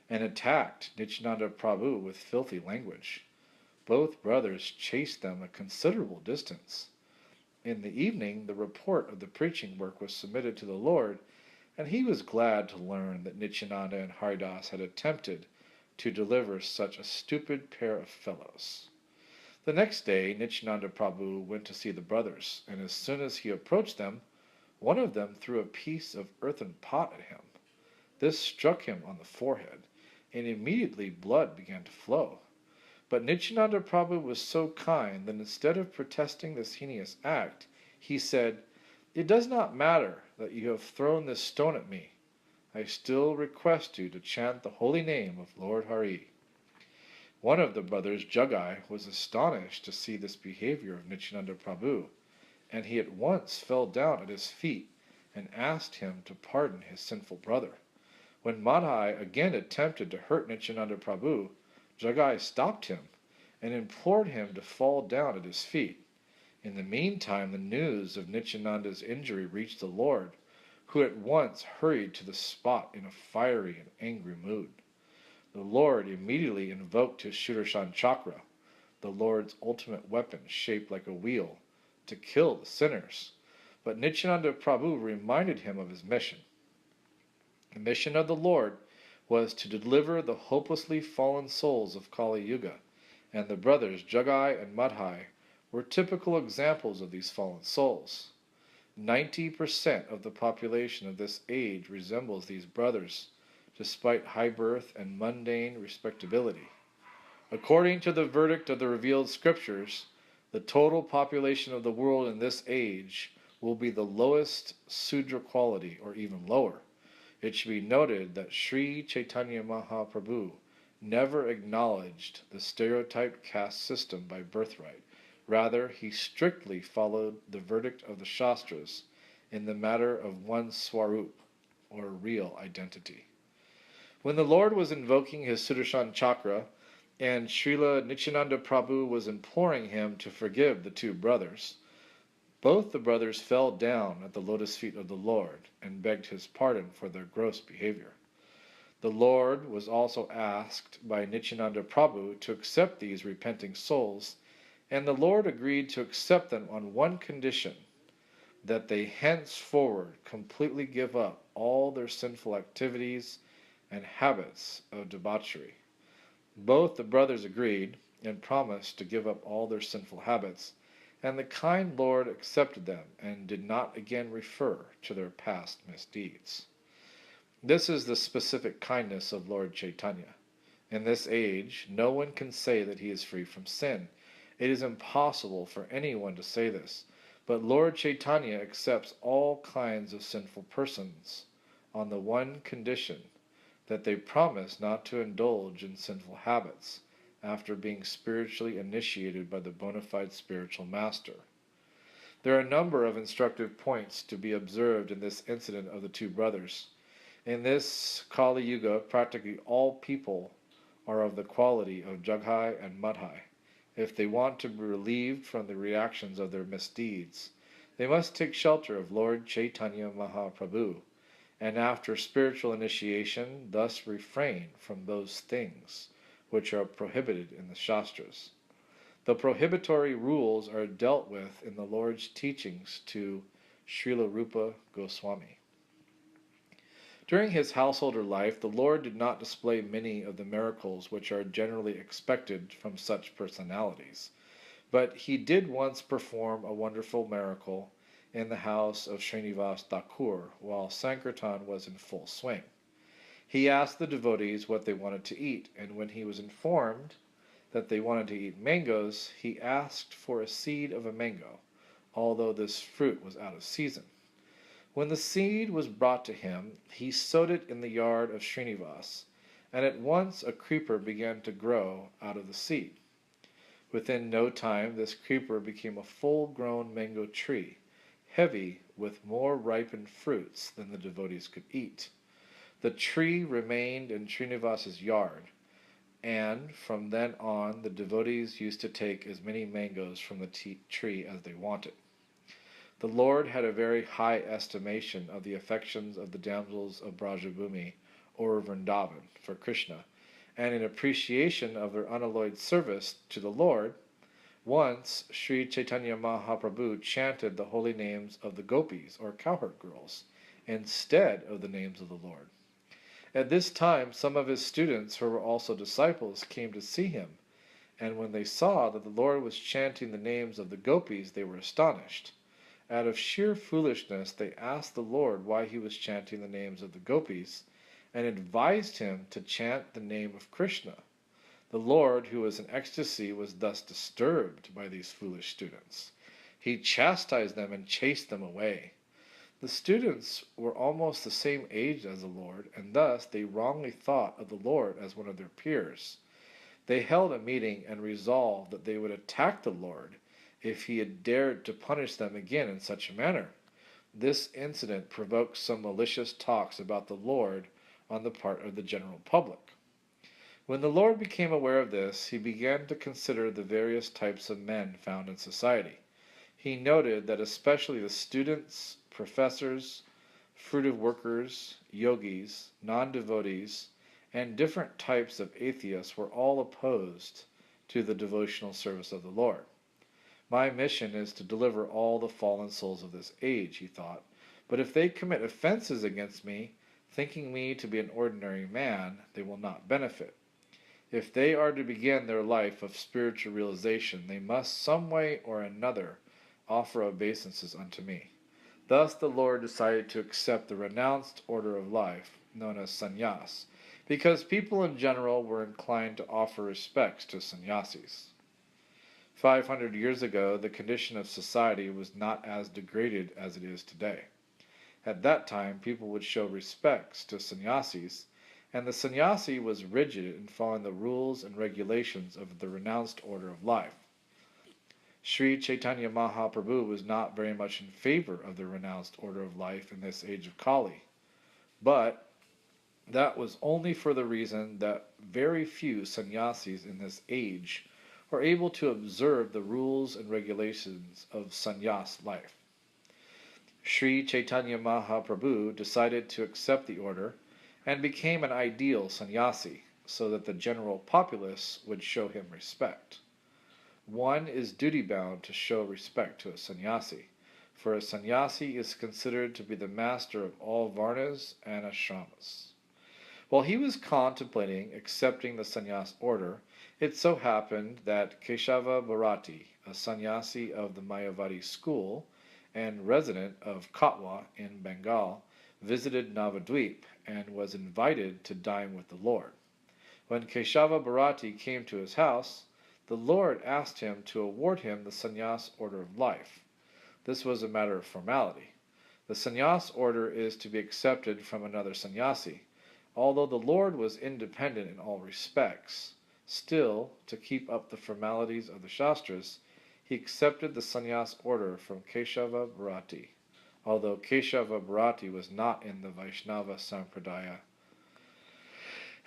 and attacked Nityananda Prabhu with filthy language. Both brothers chased them a considerable distance. In the evening, the report of the preaching work was submitted to the Lord, and he was glad to learn that Nityananda and Haridas had attempted to deliver such a stupid pair of fellows. The next day, Nityananda Prabhu went to see the brothers, and as soon as he approached them, one of them threw a piece of earthen pot at him. This struck him on the forehead, and immediately blood began to flow. But Nityananda Prabhu was so kind that instead of protesting this heinous act, he said, "It does not matter that you have thrown this stone at me. I still request you to chant the holy name of Lord Hari." One of the brothers, Jagai, was astonished to see this behavior of Nityananda Prabhu, and he at once fell down at his feet and asked him to pardon his sinful brother. When Madhai again attempted to hurt Nityananda Prabhu, Jagai stopped him and implored him to fall down at his feet. In the meantime, the news of Nityananda's injury reached the Lord, who at once hurried to the spot in a fiery and angry mood. The Lord immediately invoked his Sudarshan Chakra, the Lord's ultimate weapon shaped like a wheel, to kill the sinners. But Nityananda Prabhu reminded him of his mission. The mission of the Lord was to deliver the hopelessly fallen souls of Kali Yuga, and the brothers Jagai and Madhai were typical examples of these fallen souls. 90% of the population of this age resembles these brothers, despite high birth and mundane respectability. According to the verdict of the revealed scriptures, the total population of the world in this age will be the lowest Sudra quality, or even lower. It should be noted that Sri Chaitanya Mahaprabhu never acknowledged the stereotyped caste system by birthright. Rather, he strictly followed the verdict of the Shastras in the matter of one's swarup, or real identity. When the Lord was invoking his Sudarshan chakra, and Srila Nityananda Prabhu was imploring him to forgive the two brothers, both the brothers fell down at the lotus feet of the Lord and begged his pardon for their gross behavior. The Lord was also asked by Nityananda Prabhu to accept these repenting souls, and the Lord agreed to accept them on one condition, that they henceforward completely give up all their sinful activities and habits of debauchery. Both the brothers agreed and promised to give up all their sinful habits, and the kind Lord accepted them and did not again refer to their past misdeeds. This is the specific kindness of Lord Chaitanya. In this age, no one can say that he is free from sin. It is impossible for anyone to say this, but Lord Chaitanya accepts all kinds of sinful persons on the one condition that they promise not to indulge in sinful habits after being spiritually initiated by the bona fide spiritual master. There are a number of instructive points to be observed in this incident of the two brothers. In this Kali Yuga, practically all people are of the quality of Jaghai and Madhai. If they want to be relieved from the reactions of their misdeeds, they must take shelter of Lord Chaitanya Mahaprabhu, and after spiritual initiation, thus refrain from those things which are prohibited in the Shastras. The prohibitory rules are dealt with in the Lord's teachings to Srila Rupa Goswami. During his householder life, the Lord did not display many of the miracles which are generally expected from such personalities, but he did once perform a wonderful miracle in the house of Srinivas Thakur while Sankirtan was in full swing. He asked the devotees what they wanted to eat, and when he was informed that they wanted to eat mangoes, he asked for a seed of a mango, although this fruit was out of season. When the seed was brought to him, he sowed it in the yard of Srinivas, and at once a creeper began to grow out of the seed. Within no time, this creeper became a full-grown mango tree, heavy with more ripened fruits than the devotees could eat. The tree remained in Srinivas's yard, and from then on the devotees used to take as many mangoes from the tree as they wanted. The Lord had a very high estimation of the affections of the damsels of Brajabhumi or Vrindavan for Krishna, and in appreciation of their unalloyed service to the Lord, once Sri Chaitanya Mahaprabhu chanted the holy names of the gopis or cowherd girls instead of the names of the Lord. At this time, some of his students, who were also disciples, came to see him, and when they saw that the Lord was chanting the names of the gopis, they were astonished. Out of sheer foolishness, they asked the Lord why he was chanting the names of the gopis, and advised him to chant the name of Krishna. The Lord, who was in ecstasy, was thus disturbed by these foolish students. He chastised them and chased them away. The students were almost the same age as the Lord, and thus they wrongly thought of the Lord as one of their peers. They held a meeting and resolved that they would attack the Lord if he had dared to punish them again in such a manner. This incident provoked some malicious talks about the Lord on the part of the general public. When the Lord became aware of this, he began to consider the various types of men found in society. He noted that especially the students, professors, fruitive workers, yogis, non-devotees, and different types of atheists were all opposed to the devotional service of the Lord. My mission is to deliver all the fallen souls of this age, he thought, but if they commit offenses against me, thinking me to be an ordinary man, they will not benefit. If they are to begin their life of spiritual realization, they must some way or another offer obeisances unto me. Thus the Lord decided to accept the renounced order of life, known as sannyas, because people in general were inclined to offer respects to sannyasis. 500 years ago, the condition of society was not as degraded as it is today. At that time, people would show respects to sannyasis, and the sannyasi was rigid in following the rules and regulations of the renounced order of life. Sri Chaitanya Mahaprabhu was not very much in favor of the renounced order of life in this age of Kali, but that was only for the reason that very few sannyasis in this age were able to observe the rules and regulations of sannyas life. Sri Chaitanya Mahaprabhu decided to accept the order and became an ideal sannyasi so that the general populace would show him respect. One is duty-bound to show respect to a sannyasi, for a sannyasi is considered to be the master of all varnas and ashramas. While he was contemplating accepting the sannyas order, it so happened that Keshava Bharati, a sannyasi of the Mayavadi school and resident of Katwa in Bengal, visited Navadvip and was invited to dine with the Lord. When Keshava Bharati came to his house, the Lord asked him to award him the sannyas order of life. This was a matter of formality. The sannyas order is to be accepted from another sannyasi. Although the Lord was independent in all respects, still, to keep up the formalities of the Shastras, he accepted the sannyas order from Keshava Bharati, although Keshava Bharati was not in the Vaishnava Sampradaya.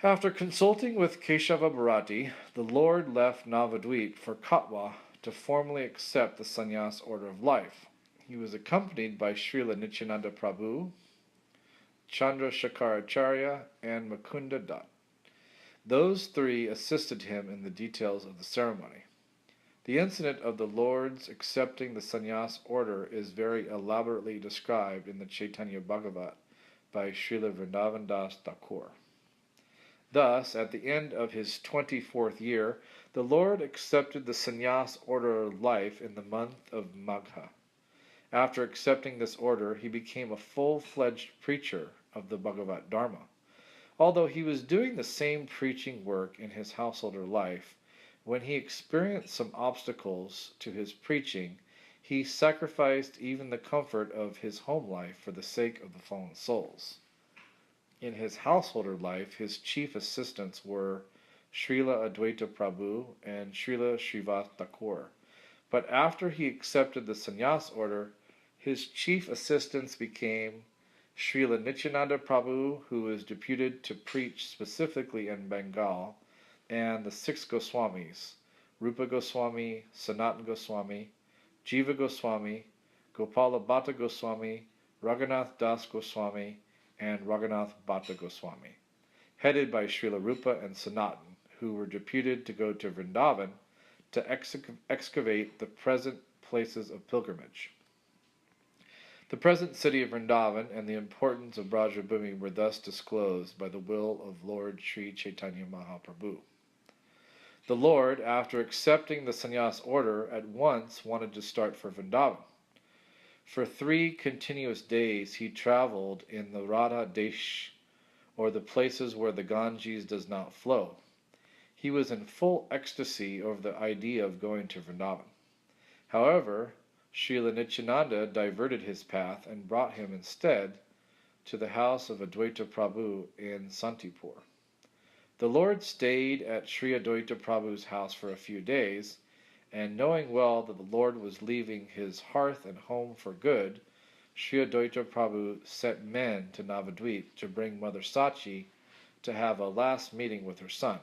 After consulting with Keshava Bharati, the Lord left Navadvip for Katwa to formally accept the sannyas order of life. He was accompanied by Srila Nityananda Prabhu, Chandra Shakaracharya, and Mukunda Dutt. Those three assisted him in the details of the ceremony. The incident of the Lord's accepting the sannyas order is very elaborately described in the Chaitanya Bhagavat by Srila Vrindavan Das Thakur. Thus, at the end of his 24th year, the Lord accepted the sannyas order of life in the month of Magha. After accepting this order, he became a full-fledged preacher of the Bhagavat Dharma. Although he was doing the same preaching work in his householder life, when he experienced some obstacles to his preaching, he sacrificed even the comfort of his home life for the sake of the fallen souls. In his householder life, his chief assistants were Srila Advaita Prabhu and Srila Srivas Thakur. But after he accepted the sannyas order, his chief assistants became Srila Nityananda Prabhu, who was deputed to preach specifically in Bengal, and the 6 Goswamis, Rupa Goswami, Sanatana Goswami, Jiva Goswami, Gopala Bhatta Goswami, Raghunath Das Goswami, and Raghunath Bhatta Goswami, headed by Srila Rupa and Sanatan, who were deputed to go to Vrindavan to excavate the present places of pilgrimage. The present city of Vrindavan and the importance of Brajabhumi were thus disclosed by the will of Lord Sri Chaitanya Mahaprabhu. The Lord, after accepting the sannyas order, at once wanted to start for Vrindavan. For 3 continuous days he traveled in the Radha Desh, or the places where the Ganges does not flow. He was in full ecstasy over the idea of going to Vrindavan. However, Srila Nityananda diverted his path and brought him instead to the house of Advaita Prabhu in Santipur. The Lord stayed at Sri Advaita Prabhu's house for a few days, and knowing well that the Lord was leaving his hearth and home for good, Sri Advaita Prabhu sent men to Navadvip to bring Mother Sachi to have a last meeting with her son.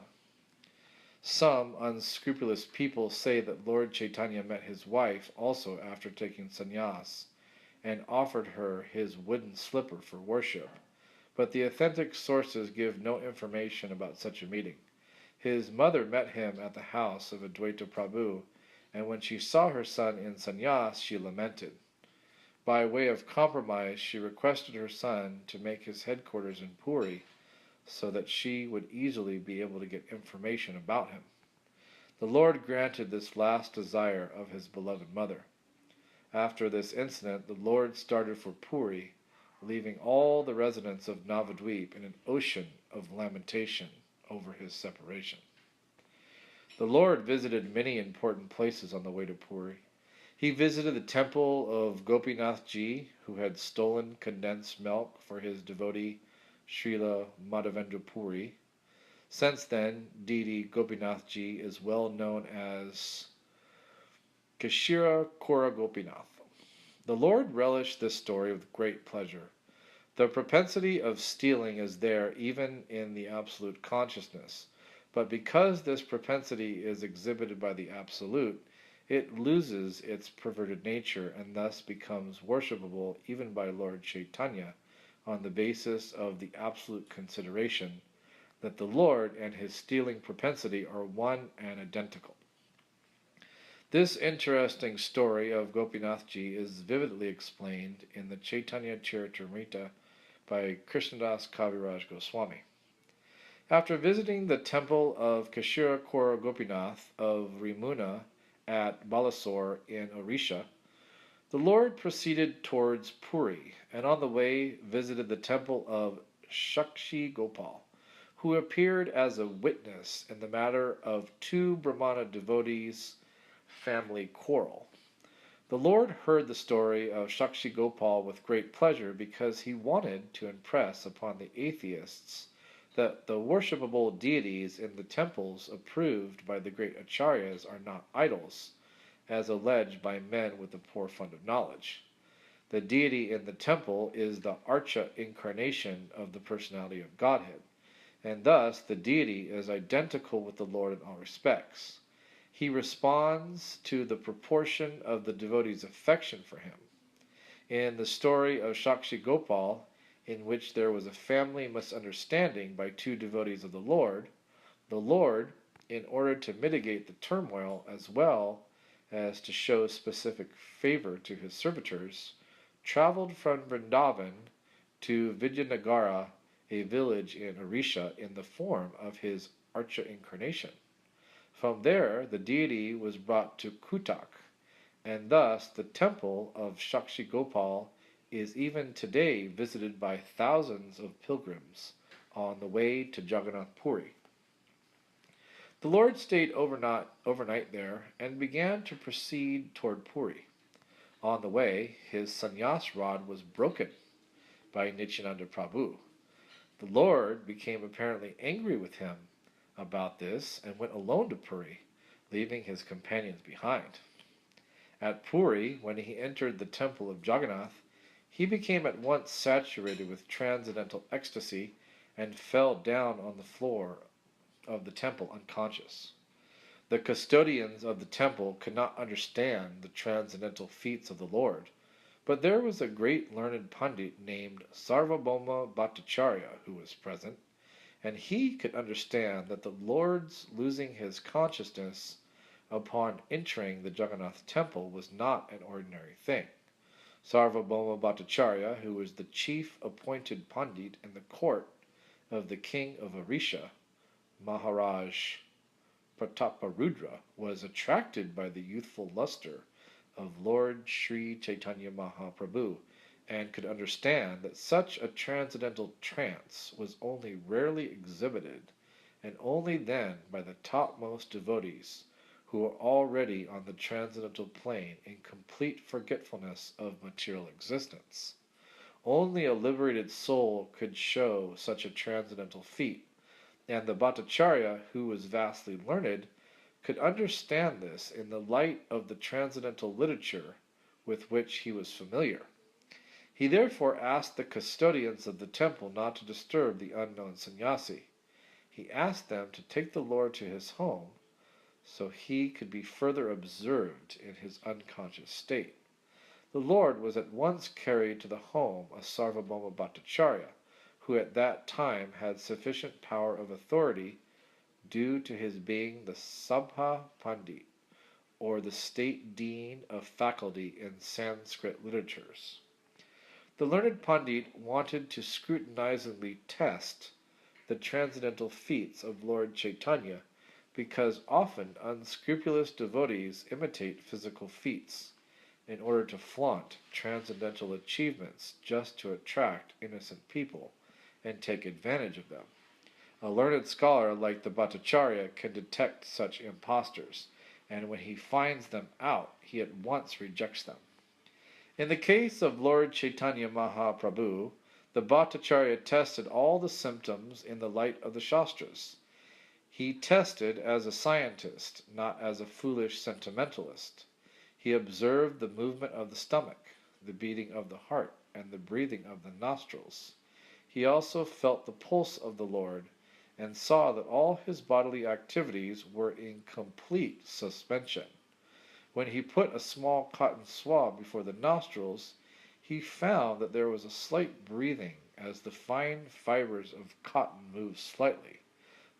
Some unscrupulous people say that Lord Chaitanya met his wife also after taking sannyas, and offered her his wooden slipper for worship, but the authentic sources give no information about such a meeting. His mother met him at the house of Advaita Prabhu, and when she saw her son in sannyas, she lamented. By way of compromise, she requested her son to make his headquarters in Puri, so that she would easily be able to get information about him. The Lord granted this last desire of his beloved mother. After this incident, the Lord started for Puri, leaving all the residents of Navadvip in an ocean of lamentation over his separation. The Lord visited many important places on the way to Puri. He visited the temple of Gopinath Ji, who had stolen condensed milk for his devotee Srila Madhavendra Puri. Since then, deity Gopinathji is well known as Kashira Kora Gopinath. The Lord relished this story with great pleasure. The propensity of stealing is there even in the Absolute Consciousness, but because this propensity is exhibited by the Absolute, it loses its perverted nature and thus becomes worshipable even by Lord Chaitanya on the basis of the absolute consideration that the Lord and his stealing propensity are one and identical. This interesting story of Gopinathji is vividly explained in the Chaitanya Charitamrita by Krishnadas Kaviraj Goswami. After visiting the temple of Kashira Kora Gopinath of Rimuna at Balasore in Orisha, the Lord proceeded towards Puri, and on the way visited the temple of Shakshi Gopal, who appeared as a witness in the matter of two Brahmana devotees' family quarrel. The Lord heard the story of Shakshi Gopal with great pleasure because he wanted to impress upon the atheists that the worshipable deities in the temples approved by the great acharyas are not idols, as alleged by men with a poor fund of knowledge. The deity in the temple is the Archa incarnation of the personality of Godhead, and thus the deity is identical with the Lord in all respects. He responds to the proportion of the devotee's affection for him. In the story of Shakshi Gopal, in which there was a family misunderstanding by two devotees of the Lord, in order to mitigate the turmoil as well as to show specific favor to his servitors, traveled from Vrindavan to Vijayanagara, a village in Orisha, in the form of his Archa incarnation. From there, the deity was brought to Kutak, and thus the temple of Shakshi Gopal is even today visited by thousands of pilgrims on the way to Jagannath Puri. The Lord stayed overnight there and began to proceed toward Puri. On the way, his sannyas rod was broken by Nityananda Prabhu. The Lord became apparently angry with him about this and went alone to Puri, leaving his companions behind. At Puri, when he entered the temple of Jagannath, he became at once saturated with transcendental ecstasy and fell down on the floor of the temple unconscious. The custodians of the temple could not understand the transcendental feats of the Lord, but there was a great learned Pandit named Sarvabhauma Bhattacharya who was present, and he could understand that the Lord's losing his consciousness upon entering the Jagannath temple was not an ordinary thing. Sarvabhauma Bhattacharya, who was the chief appointed Pandit in the court of the king of Orisha, Maharaj Prataparudra, was attracted by the youthful luster of Lord Sri Chaitanya Mahaprabhu, and could understand that such a transcendental trance was only rarely exhibited, and only then by the topmost devotees, who were already on the transcendental plane in complete forgetfulness of material existence. Only a liberated soul could show such a transcendental feat, and the Bhattacharya, who was vastly learned, could understand this in the light of the transcendental literature with which he was familiar. He therefore asked the custodians of the temple not to disturb the unknown sannyasi. He asked them to take the Lord to his home, so he could be further observed in his unconscious state. The Lord was at once carried to the home of Sarvabhauma Bhattacharya, who at that time had sufficient power of authority due to his being the Sabha Pandit, or the state dean of faculty in Sanskrit literatures. The learned Pandit wanted to scrutinizingly test the transcendental feats of Lord Chaitanya, because often unscrupulous devotees imitate physical feats in order to flaunt transcendental achievements just to attract innocent people and take advantage of them. A learned scholar like the Bhattacharya can detect such impostors, and when he finds them out, he at once rejects them. In the case of Lord Chaitanya Mahaprabhu, The Bhattacharya tested all the symptoms in the light of the Shastras. He tested as a scientist, not as a foolish sentimentalist. He observed the movement of the stomach, the beating of the heart, and the breathing of the nostrils. He also felt the pulse of the Lord, and saw that all his bodily activities were in complete suspension. When he put a small cotton swab before the nostrils, he found that there was a slight breathing as the fine fibers of cotton moved slightly.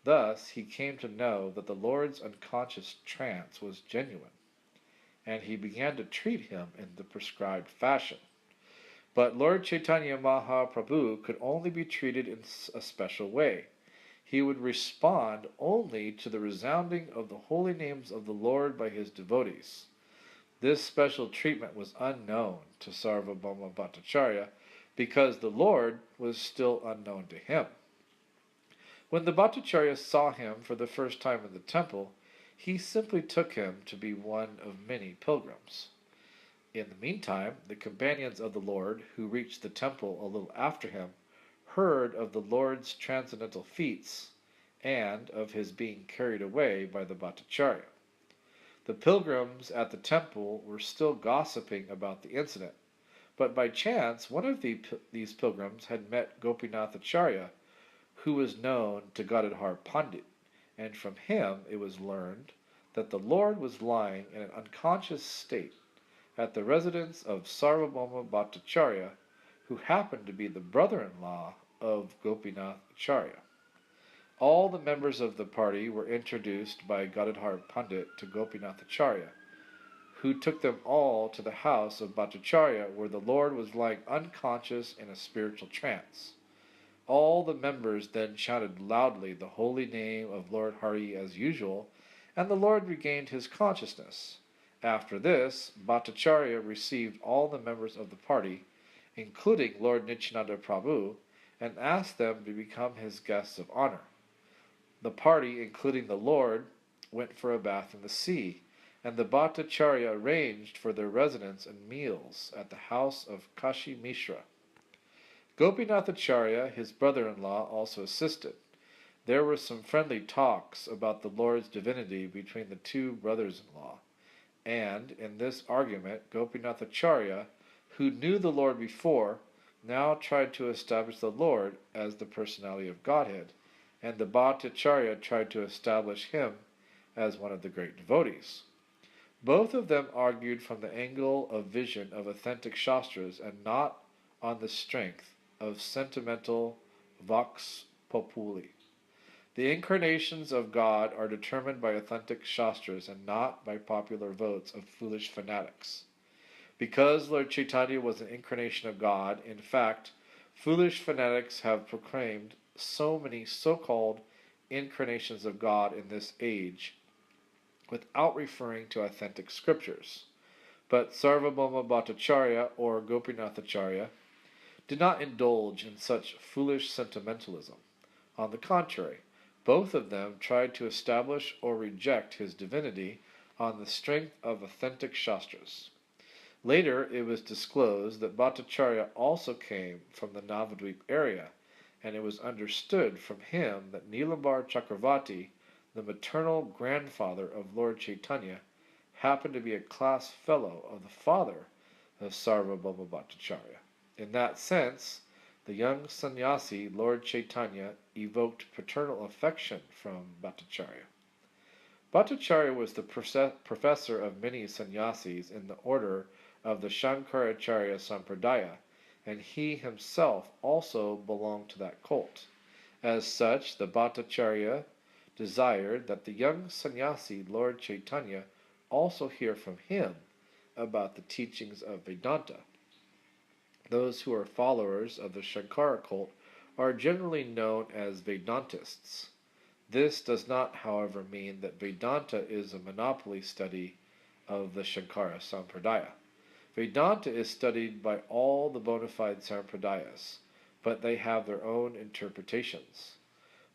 Thus he came to know that the Lord's unconscious trance was genuine, and he began to treat him in the prescribed fashion. But Lord Chaitanya Mahaprabhu could only be treated in a special way. He would respond only to the resounding of the holy names of the Lord by his devotees. This special treatment was unknown to Sarvabhauma Bhattacharya because the Lord was still unknown to him. When the Bhattacharya saw him for the first time in the temple, he simply took him to be one of many pilgrims. In the meantime, the companions of the Lord, who reached the temple a little after him, heard of the Lord's transcendental feats and of his being carried away by the Bhattacharya. The pilgrims at the temple were still gossiping about the incident, but by chance one of these pilgrims had met Gopinathacharya, who was known to Gadadhar Pandit, and from him it was learned that the Lord was lying in an unconscious state at the residence of Sarvabhauma Bhattacharya, who happened to be the brother-in-law of Gopinathacharya. All the members of the party were introduced by Gadadhar Pandit to Gopinathacharya, who took them all to the house of Bhattacharya, where the Lord was lying unconscious in a spiritual trance. All the members then shouted loudly the holy name of Lord Hari as usual, and the Lord regained his consciousness. After this, Bhattacharya received all the members of the party, including Lord Nityananda Prabhu, and asked them to become his guests of honor. The party, including the Lord, went for a bath in the sea, and the Bhattacharya arranged for their residence and meals at the house of Kashi Mishra. Gopinathacharya, his brother-in-law, also assisted. There were some friendly talks about the Lord's divinity between the two brothers-in-law, and in this argument Gopinathacharya, who knew the Lord before, now tried to establish the Lord as the personality of Godhead, and the Bhattacharya tried to establish him as one of the great devotees. Both of them argued from the angle of vision of authentic Shastras and not on the strength of sentimental vox populi. The incarnations of God are determined by authentic Shastras and not by popular votes of foolish fanatics. Because Lord Chaitanya was an incarnation of God, in fact, foolish fanatics have proclaimed so many so-called incarnations of God in this age without referring to authentic scriptures. But Sarvabhauma Bhattacharya or Gopinathacharya did not indulge in such foolish sentimentalism. On the contrary, both of them tried to establish or reject his divinity on the strength of authentic Shastras. Later it was disclosed that Bhattacharya also came from the Navadvip area, and it was understood from him that Nilambar Chakravarti, the maternal grandfather of Lord Chaitanya, happened to be a class fellow of the father of Sarvabhauma Bhattacharya. In that sense, the young sannyasi Lord Chaitanya evoked paternal affection from Bhattacharya. Bhattacharya was the professor of many sannyasis in the order of the Shankaracharya Sampradaya, and he himself also belonged to that cult. As such, the Bhattacharya desired that the young sannyasi Lord Chaitanya also hear from him about the teachings of Vedanta. Those who are followers of the Shankara cult are generally known as Vedantists. This does not, however, mean that Vedanta is a monopoly study of the Shankara Sampradaya. Vedanta is studied by all the bona fide Sampradayas, but they have their own interpretations.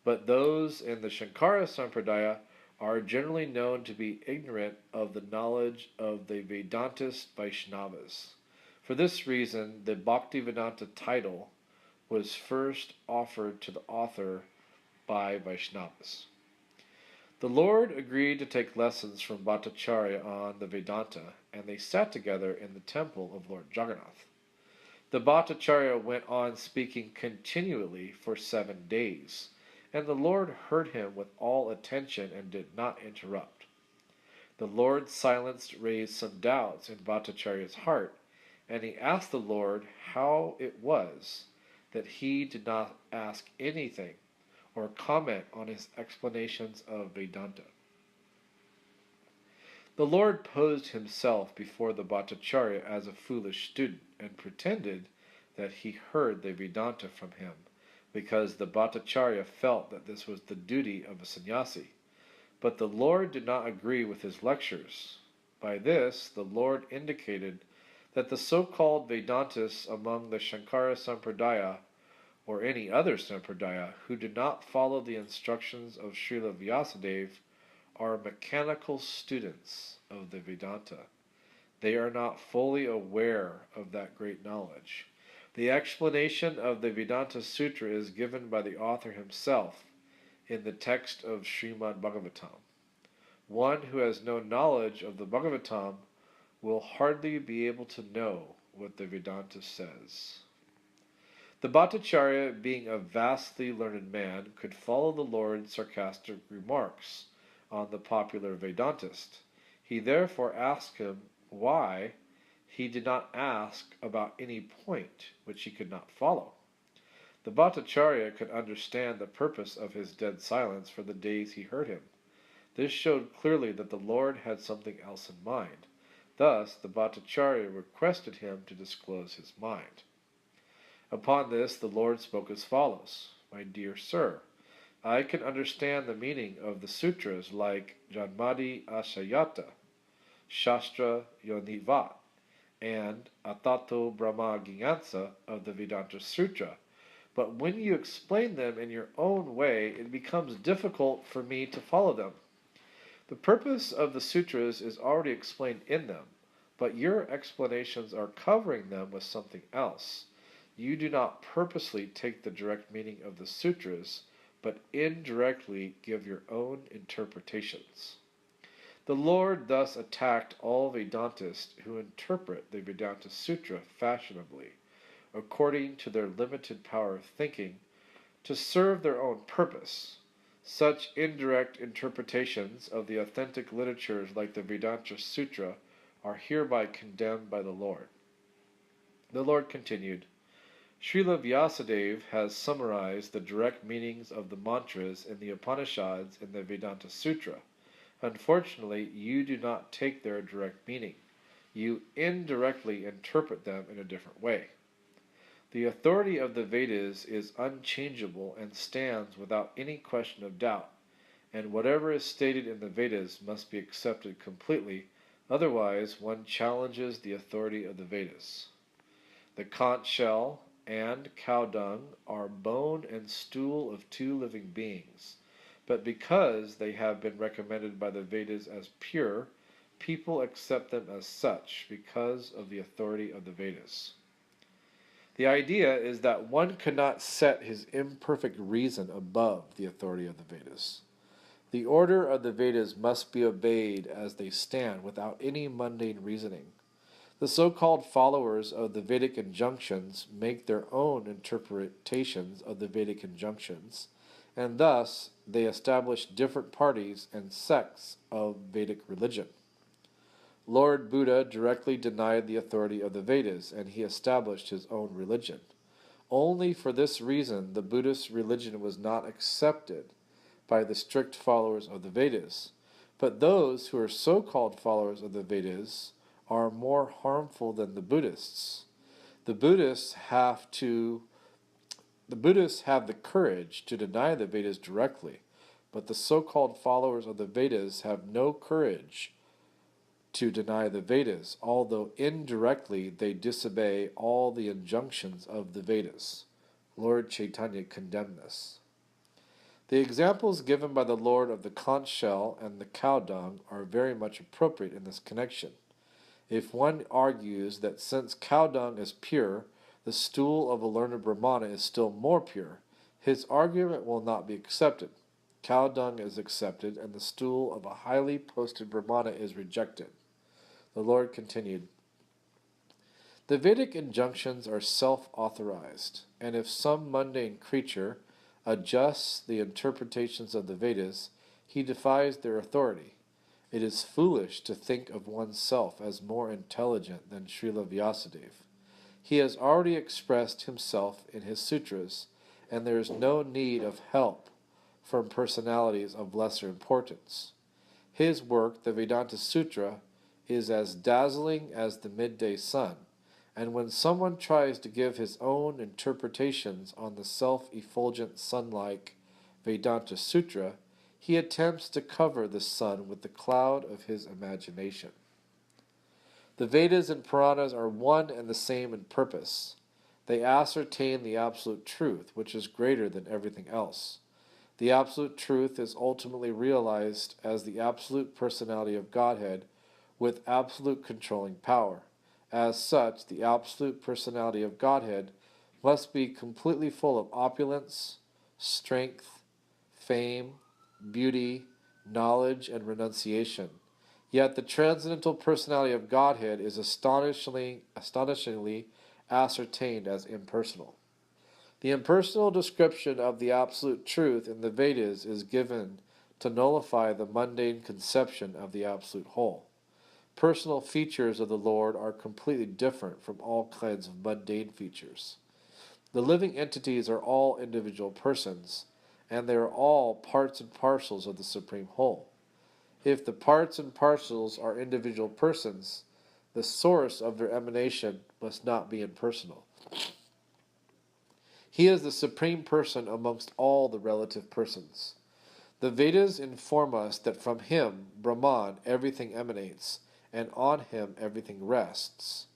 But those in the Shankara Sampradaya are generally known to be ignorant of the knowledge of the Vedantist Vaishnavas. For this reason, the Bhaktivedanta title was first offered to the author by Vaishnavas. The Lord agreed to take lessons from Bhattacharya on the Vedanta, and they sat together in the temple of Lord Jagannath. The Bhattacharya went on speaking continually for 7 days, and the Lord heard him with all attention and did not interrupt. The Lord's silence raised some doubts in Bhattacharya's heart, and he asked the Lord how it was that he did not ask anything or comment on his explanations of Vedanta. The Lord posed himself before the Bhattacharya as a foolish student and pretended that he heard the Vedanta from him, because the Bhattacharya felt that this was the duty of a sannyasi. But the Lord did not agree with his lectures. By this, the Lord indicated that the so-called Vedantists among the Shankara Sampradaya, or any other Sampradaya, who did not follow the instructions of Srila Vyasadeva, are mechanical students of the Vedanta. They are not fully aware of that great knowledge. The explanation of the Vedanta Sutra is given by the author himself in the text of Srimad Bhagavatam. One who has no knowledge of the Bhagavatam will hardly be able to know what the Vedanta says. The Bhattacharya, being a vastly learned man, could follow the Lord's sarcastic remarks on the popular Vedantist. He therefore asked him why he did not ask about any point which he could not follow. The Bhattacharya could understand the purpose of his dead silence for the days he heard him. This showed clearly that the Lord had something else in mind. Thus, the Bhattacharya requested him to disclose his mind. Upon this, the Lord spoke as follows: "My dear sir, I can understand the meaning of the sutras like Janmadi Ashayata, Shastra Yonivat, and Atato Brahma Gyansa of the Vedanta Sutra. But when you explain them in your own way, it becomes difficult for me to follow them. The purpose of the sutras is already explained in them, but your explanations are covering them with something else. You do not purposely take the direct meaning of the sutras, but indirectly give your own interpretations." The Lord thus attacked all Vedantists who interpret the Vedanta Sutra fashionably, according to their limited power of thinking, to serve their own purpose. Such indirect interpretations of the authentic literatures like the Vedanta Sutra are hereby condemned by the Lord. The Lord continued, "Srila Vyasadeva has summarized the direct meanings of the mantras in the Upanishads in the Vedanta Sutra. Unfortunately, you do not take their direct meaning. You indirectly interpret them in a different way. The authority of the Vedas is unchangeable and stands without any question of doubt, and whatever is stated in the Vedas must be accepted completely, otherwise one challenges the authority of the Vedas. The conch shell and cow dung are bone and stool of 2 living beings, but because they have been recommended by the Vedas as pure, people accept them as such because of the authority of the Vedas. The idea is that one cannot set his imperfect reason above the authority of the Vedas. The order of the Vedas must be obeyed as they stand without any mundane reasoning. The so-called followers of the Vedic injunctions make their own interpretations of the Vedic injunctions, and thus they establish different parties and sects of Vedic religion. Lord Buddha directly denied the authority of the Vedas, and he established his own religion. Only for this reason the Buddhist religion was not accepted by the strict followers of the Vedas. But those who are so-called followers of the Vedas are more harmful than the Buddhists. The Buddhists have the courage to deny the Vedas directly, but the so-called followers of the Vedas have no courage to deny the Vedas, although indirectly they disobey all the injunctions of the Vedas. Lord Chaitanya condemned this. The examples given by the Lord of the conch shell and the cow dung are very much appropriate in this connection. If one argues that since cow dung is pure, the stool of a learned Brahmana is still more pure, his argument will not be accepted. Cow dung is accepted, and the stool of a highly posted Brahmana is rejected. The Lord continued, the Vedic injunctions are self-authorized, and if some mundane creature adjusts the interpretations of the Vedas, he defies their authority. It is foolish to think of oneself as more intelligent than Srila Vyasadeva. He has already expressed himself in his sutras, and there is no need of help from personalities of lesser importance. His work, the Vedanta Sutra, is as dazzling as the midday sun, and when someone tries to give his own interpretations on the self-effulgent sun-like Vedanta Sutra, he attempts to cover the sun with the cloud of his imagination. The Vedas and Puranas are one and the same in purpose. They ascertain the absolute truth, which is greater than everything else. The absolute truth is ultimately realized as the absolute personality of Godhead with absolute controlling power. As such, the absolute personality of Godhead must be completely full of opulence, strength, fame, beauty, knowledge, and renunciation. Yet the transcendental personality of Godhead is astonishingly ascertained as impersonal. The impersonal description of the absolute truth in the Vedas is given to nullify the mundane conception of the absolute whole. Personal features of the Lord are completely different from all kinds of mundane features. The living entities are all individual persons, and they are all parts and parcels of the Supreme Whole. If the parts and parcels are individual persons, the source of their emanation must not be impersonal. He is the Supreme Person amongst all the relative persons. The Vedas inform us that from him, Brahman, everything emanates, and on him everything rests,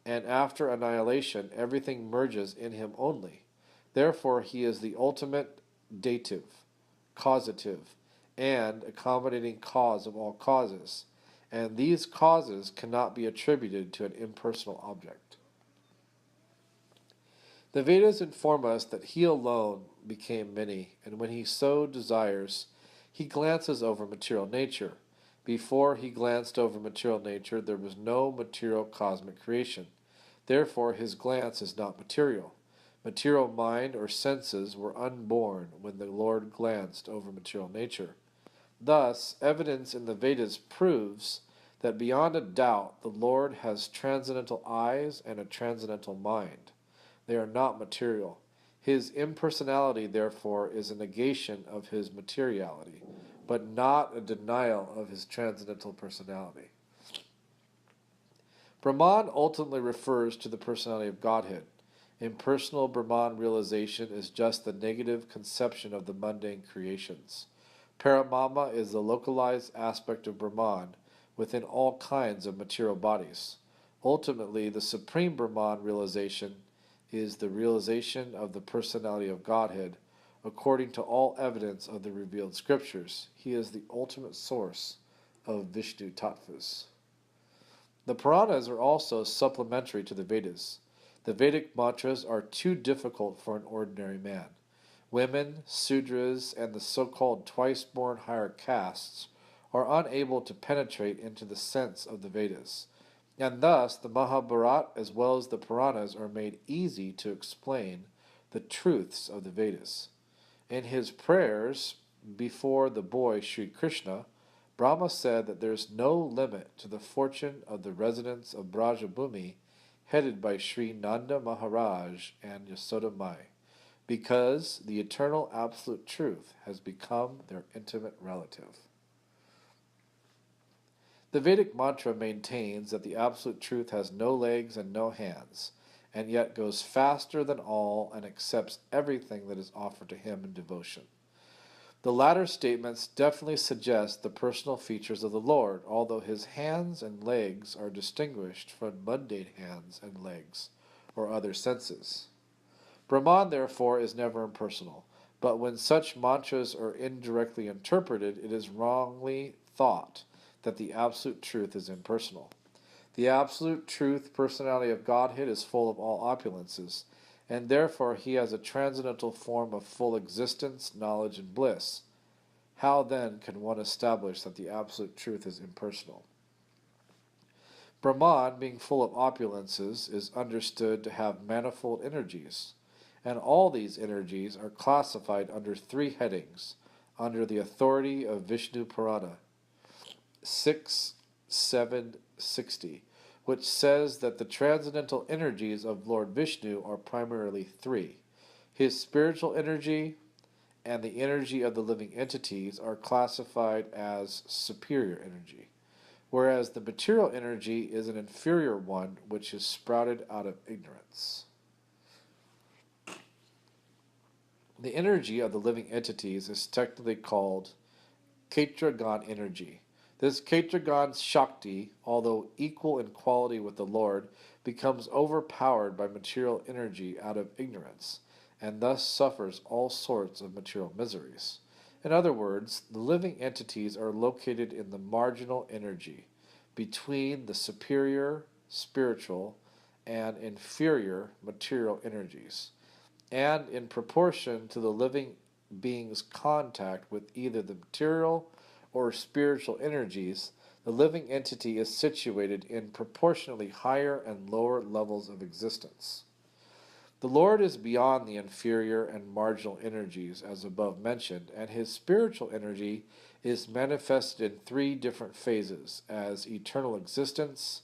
and after annihilation everything merges in him only. Therefore he is the ultimate dative, causative, and accommodating cause of all causes, and these causes cannot be attributed to an impersonal object. The Vedas inform us that he alone became many, and when he so desires, he glances over material nature. Before he glanced over material nature, there was no material cosmic creation. Therefore, his glance is not material. Material mind or senses were unborn when the Lord glanced over material nature. Thus, evidence in the Vedas proves that beyond a doubt the Lord has transcendental eyes and a transcendental mind. They are not material. His impersonality, therefore, is a negation of his materiality, but not a denial of his transcendental personality. Brahman ultimately refers to the personality of Godhead. Impersonal Brahman realization is just the negative conception of the mundane creations. Paramama is the localized aspect of Brahman within all kinds of material bodies. Ultimately, the supreme Brahman realization is the realization of the personality of Godhead. According to all evidence of the revealed scriptures, he is the ultimate source of Vishnu Tattvas. The Puranas are also supplementary to the Vedas. The Vedic mantras are too difficult for an ordinary man. Women, Sudras, and the so-called twice-born higher castes are unable to penetrate into the sense of the Vedas, and thus the Mahabharata as well as the Puranas are made easy to explain the truths of the Vedas. In his prayers before the boy Sri Krishna, Brahma said that there is no limit to the fortune of the residents of Brajabhumi headed by Sri Nanda Maharaj and Yasoda Mai, because the eternal absolute truth has become their intimate relative. The Vedic mantra maintains that the absolute truth has no legs and no hands, and yet goes faster than all and accepts everything that is offered to him in devotion. The latter statements definitely suggest the personal features of the Lord, although his hands and legs are distinguished from mundane hands and legs or other senses. Brahman, therefore, is never impersonal, but when such mantras are indirectly interpreted, it is wrongly thought that the absolute truth is impersonal. The absolute truth personality of Godhead is full of all opulences, and therefore he has a transcendental form of full existence, knowledge, and bliss. How then can one establish that the absolute truth is impersonal? Brahman, being full of opulences, is understood to have manifold energies, and all these energies are classified under three headings, under the authority of Vishnu Purana 6.7.60, which says that the transcendental energies of Lord Vishnu are primarily three. His spiritual energy and the energy of the living entities are classified as superior energy, whereas the material energy is an inferior one which is sprouted out of ignorance. The energy of the living entities is technically called Kshetragan energy. This Kshetragan Shakti, although equal in quality with the Lord, becomes overpowered by material energy out of ignorance, and thus suffers all sorts of material miseries. In other words, the living entities are located in the marginal energy, between the superior, spiritual, and inferior material energies, and in proportion to the living being's contact with either the material or spiritual energies, the living entity is situated in proportionally higher and lower levels of existence. The Lord is beyond the inferior and marginal energies, as above mentioned, and his spiritual energy is manifested in three different phases, as eternal existence,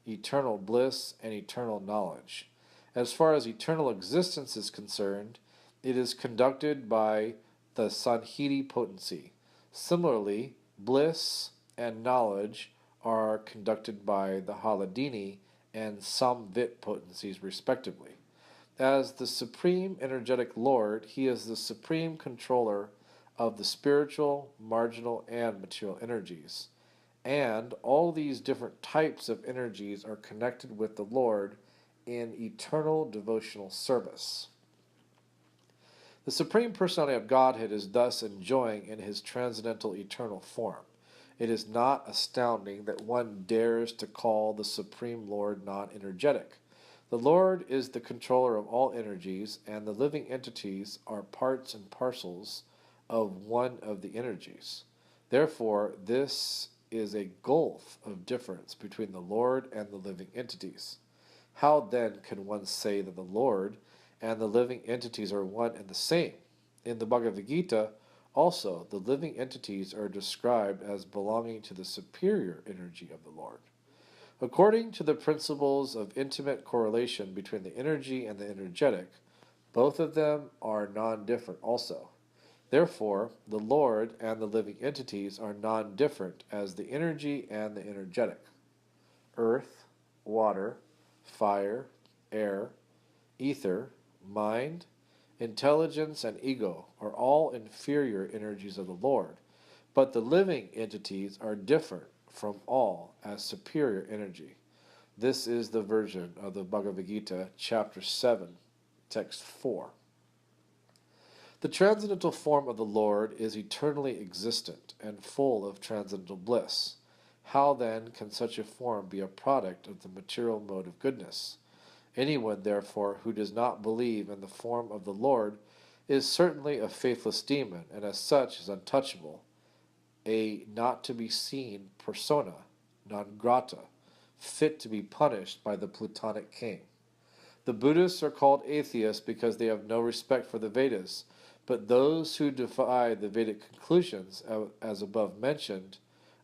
eternal bliss, and eternal knowledge. As far as eternal existence is concerned, it is conducted by the Sanhiti potency. Similarly, bliss and knowledge are conducted by the Haladini and Samvit potencies respectively. As the Supreme Energetic Lord, he is the supreme controller of the spiritual, marginal, and material energies. And all these different types of energies are connected with the Lord in eternal devotional service. The Supreme Personality of Godhead is thus enjoying in his transcendental eternal form. It is not astounding that one dares to call the Supreme Lord non-energetic. The Lord is the controller of all energies, and the living entities are parts and parcels of one of the energies. Therefore, this is a gulf of difference between the Lord and the living entities. How then can one say that the Lord and the living entities are one and the same? In the Bhagavad Gita, also, the living entities are described as belonging to the superior energy of the Lord. According to the principles of intimate correlation between the energy and the energetic, both of them are non-different also. Therefore, the Lord and the living entities are non-different as the energy and the energetic. Earth, water, fire, air, ether, mind, intelligence, and ego are all inferior energies of the Lord, but the living entities are different from all as superior energy. This is the version of the Bhagavad Gita, chapter 7, text 4. The transcendental form of the Lord is eternally existent and full of transcendental bliss. How then can such a form be a product of the material mode of goodness? Anyone, therefore, who does not believe in the form of the Lord is certainly a faithless demon, and as such is untouchable, a not-to-be-seen persona, non grata, fit to be punished by the Plutonic king. The Buddhists are called atheists because they have no respect for the Vedas, but those who defy the Vedic conclusions, as above mentioned,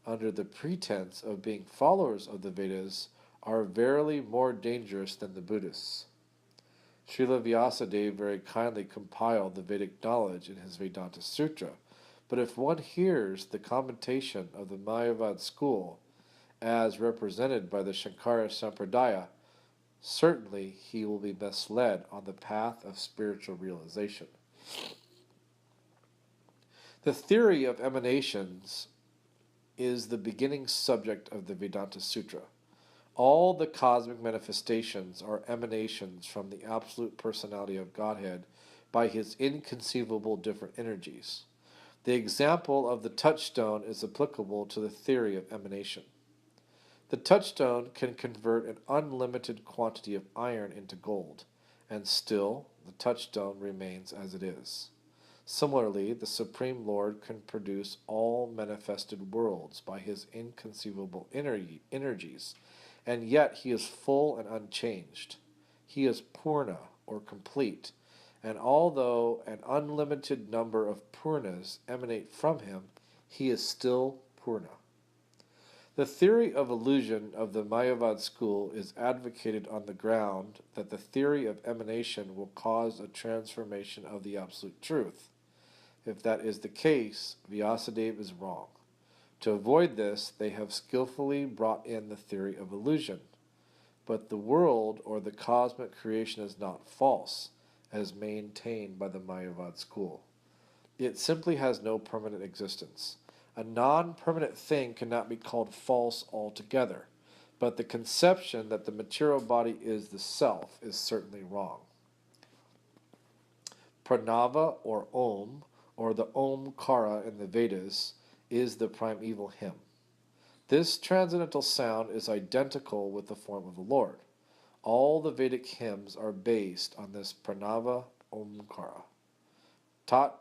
under the pretense of being followers of the Vedas, are verily more dangerous than the Buddhists. Srila Vyasadeva very kindly compiled the Vedic knowledge in his Vedanta Sutra, but if one hears the commentation of the Mayavad school as represented by the Shankara Sampradaya, certainly he will be misled on the path of spiritual realization. The theory of emanations is the beginning subject of the Vedanta Sutra. All the cosmic manifestations are emanations from the absolute personality of Godhead by his inconceivable different energies. The example of the touchstone is applicable to the theory of emanation. The touchstone can convert an unlimited quantity of iron into gold, and still the touchstone remains as it is. Similarly, the Supreme Lord can produce all manifested worlds by his inconceivable energies, and yet he is full and unchanged. He is Purna, or complete, and although an unlimited number of Purnas emanate from him, he is still Purna. The theory of illusion of the Mayavad school is advocated on the ground that the theory of emanation will cause a transformation of the absolute truth. If that is the case, Vyasadeva is wrong. To avoid this, they have skillfully brought in the theory of illusion. But the world or the cosmic creation is not false, as maintained by the Mayavad school. It simply has no permanent existence. A non-permanent thing cannot be called false altogether, but the conception that the material body is the self is certainly wrong. Pranava, or Om, or the Omkara in the Vedas, is the primeval hymn. This transcendental sound is identical with the form of the Lord. All the Vedic hymns are based on this Pranava Omkara. Tat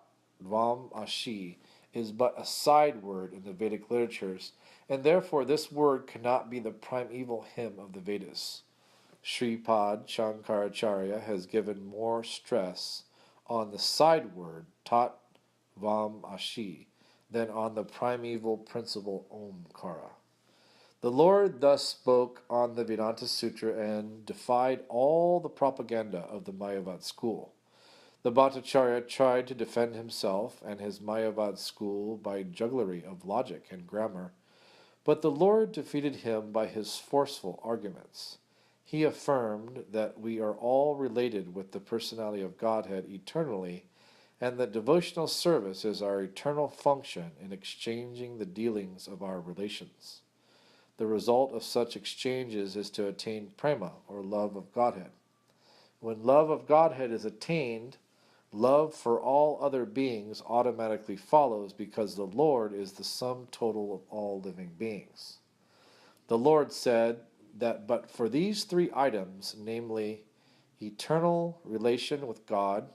Dvam Ashi is but a side word in the Vedic literatures, and therefore this word cannot be the primeval hymn of the Vedas. Sripad Shankaracharya has given more stress on the side word Tat Vam Ashi than on the primeval principle Omkara. The Lord thus spoke on the Vedanta Sutra and defied all the propaganda of the Mayavad school. The Bhattacharya tried to defend himself and his Mayavad school by jugglery of logic and grammar, but the Lord defeated him by his forceful arguments. He affirmed that we are all related with the personality of Godhead eternally, and that devotional service is our eternal function in exchanging the dealings of our relations. The result of such exchanges is to attain prema, or love of Godhead. When love of Godhead is attained, love for all other beings automatically follows, because the Lord is the sum total of all living beings. The Lord said that but for these three items, namely eternal relation with God,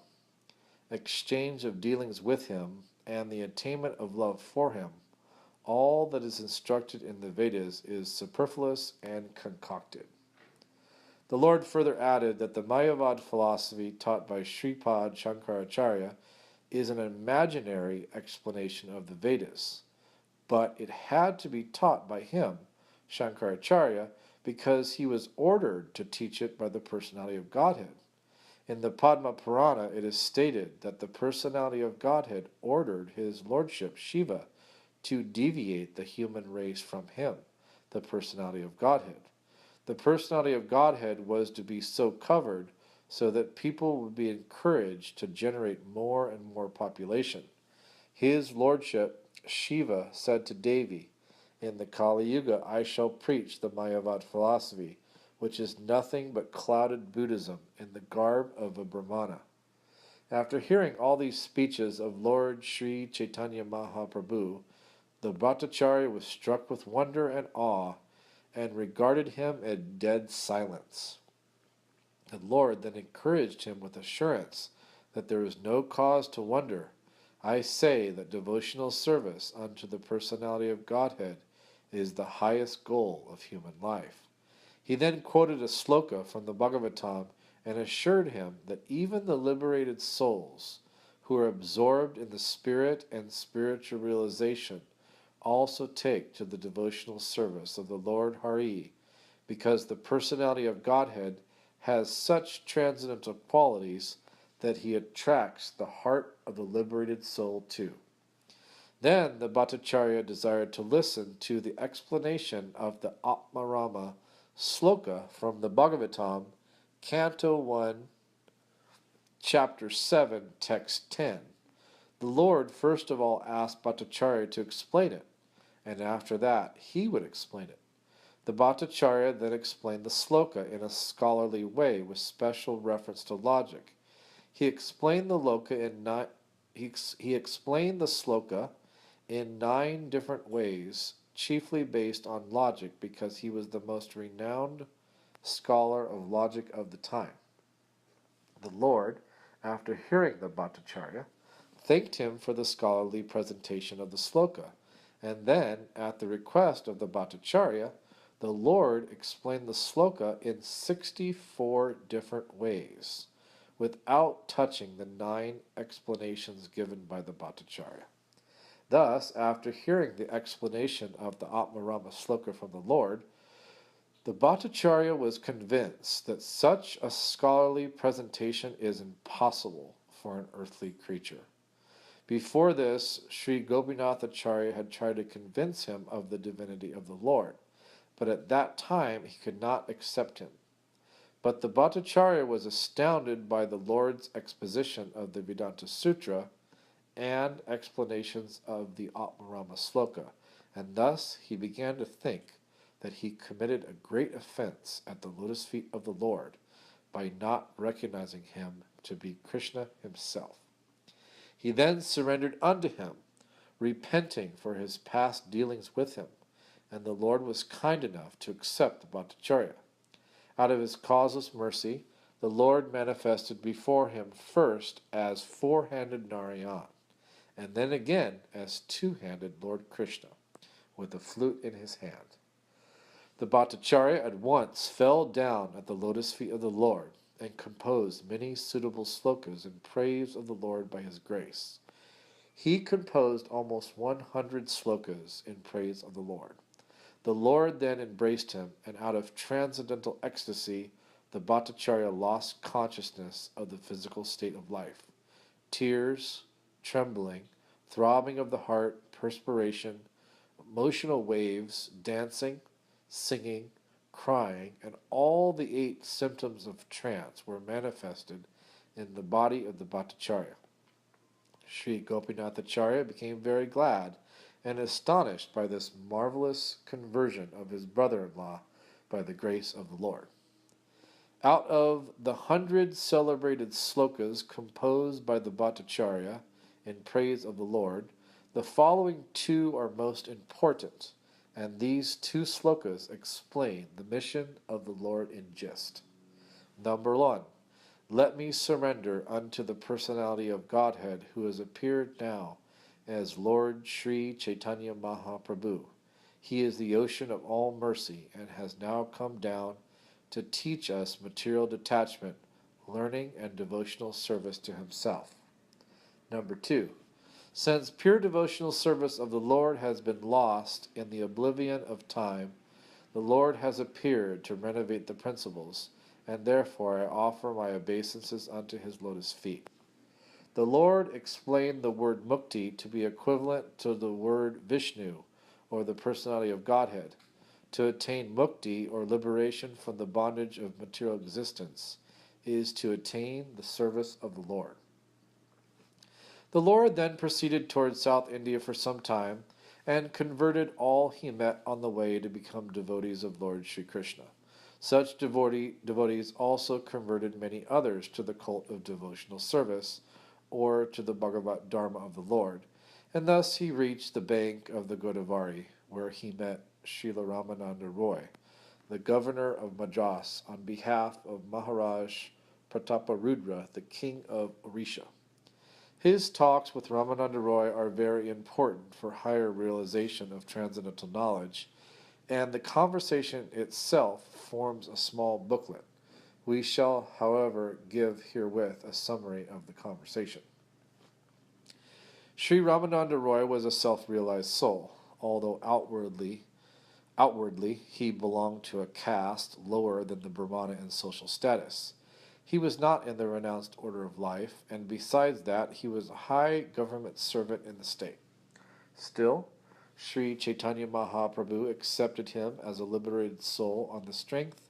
exchange of dealings with him, and the attainment of love for him, all that is instructed in the Vedas is superfluous and concocted. The Lord further added that the Mayavad philosophy taught by Sripad Shankaracharya is an imaginary explanation of the Vedas, but it had to be taught by him, Shankaracharya, because he was ordered to teach it by the personality of Godhead. In the Padma Purana, it is stated that the personality of Godhead ordered his lordship Shiva to deviate the human race from him, the personality of Godhead. The personality of Godhead was to be so covered so that people would be encouraged to generate more and more population. His lordship Shiva said to Devi, "In the Kali Yuga I shall preach the Mayavad philosophy, which is nothing but clouded Buddhism in the garb of a Brahmana." After hearing all these speeches of Lord Sri Chaitanya Mahaprabhu, the Bhattacharya was struck with wonder and awe, and regarded him in dead silence. The Lord then encouraged him with assurance that there is no cause to wonder. I say that devotional service unto the personality of Godhead is the highest goal of human life. He then quoted a sloka from the Bhagavatam and assured him that even the liberated souls who are absorbed in the spirit and spiritual realization also take to the devotional service of the Lord Hari, because the personality of Godhead has such transcendental qualities that he attracts the heart of the liberated soul too. Then the Bhattacharya desired to listen to the explanation of the Atmarama sloka from the Bhagavatam, Canto 1, Chapter 7, Text 10. The Lord first of all asked Bhattacharya to explain it, and after that he would explain it. The Bhattacharya then explained the sloka in a scholarly way with special reference to logic. He explained the sloka in 9 different ways chiefly based on logic because he was the most renowned scholar of logic of the time. The Lord, after hearing the Bhattacharya, thanked him for the scholarly presentation of the sloka, and then, at the request of the Bhattacharya, the Lord explained the sloka in 64 different ways, without touching the 9 explanations given by the Bhattacharya. Thus, after hearing the explanation of the Atmarama sloka from the Lord, the Bhattacharya was convinced that such a scholarly presentation is impossible for an earthly creature. Before this, Sri Gopinathacharya had tried to convince him of the divinity of the Lord, but at that time he could not accept him. But the Bhattacharya was astounded by the Lord's exposition of the Vedanta Sutra and explanations of the Atmarama Sloka, and thus he began to think that he committed a great offense at the lotus feet of the Lord by not recognizing him to be Krishna himself. He then surrendered unto him, repenting for his past dealings with him, and the Lord was kind enough to accept the Bhattacharya. Out of his causeless mercy, the Lord manifested before him first as four-handed Narayan, and then again as two-handed Lord Krishna, with a flute in his hand. The Bhattacharya at once fell down at the lotus feet of the Lord, and composed many suitable slokas in praise of the Lord by his grace. He composed almost 100 slokas in praise of the Lord. The Lord then embraced him, and out of transcendental ecstasy, the Bhattacharya lost consciousness of the physical state of life. Tears, trembling, throbbing of the heart, perspiration, emotional waves, dancing, singing, crying, and all the 8 symptoms of trance were manifested in the body of the Bhattacharya. Sri Gopinathacharya became very glad and astonished by this marvelous conversion of his brother-in-law by the grace of the Lord. Out of the 100 celebrated slokas composed by the Bhattacharya in praise of the Lord, the following 2 are most important, and these 2 slokas explain the mission of the Lord in gist. Number 1. Let me surrender unto the personality of Godhead who has appeared now as Lord Sri Chaitanya Mahaprabhu. He is the ocean of all mercy and has now come down to teach us material detachment, learning, and devotional service to himself. Number 2. Since pure devotional service of the Lord has been lost in the oblivion of time, the Lord has appeared to renovate the principles, and therefore I offer my obeisances unto his lotus feet. The Lord explained the word mukti to be equivalent to the word Vishnu, or the personality of Godhead. To attain mukti, or liberation from the bondage of material existence, is to attain the service of the Lord. The Lord then proceeded towards South India for some time, and converted all he met on the way to become devotees of Lord Sri Krishna. Such devotees also converted many others to the cult of devotional service, or to the Bhagavat Dharma of the Lord, and thus he reached the bank of the Godavari, where he met Srila Ramananda Roy, the governor of Madras, on behalf of Maharaj Prataparudra, the king of Orisha. His talks with Ramananda Roy are very important for higher realization of transcendental knowledge, and the conversation itself forms a small booklet. We shall, however, give herewith a summary of the conversation. Sri Ramananda Roy was a self-realized soul, although outwardly he belonged to a caste lower than the Brahmana in social status. He was not in the renounced order of life, and besides that, he was a high government servant in the state. Still, Sri Chaitanya Mahaprabhu accepted him as a liberated soul on the strength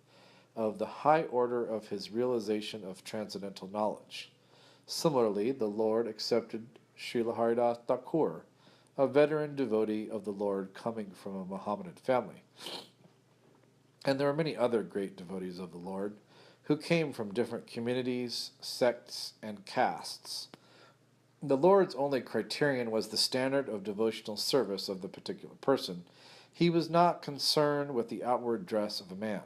of the high order of his realization of transcendental knowledge. Similarly, the Lord accepted Srila Haridas Thakur, a veteran devotee of the Lord coming from a Mohammedan family. And there are many other great devotees of the Lord who came from different communities, sects, and castes. The Lord's only criterion was the standard of devotional service of the particular person, He was not concerned with the outward dress of a man.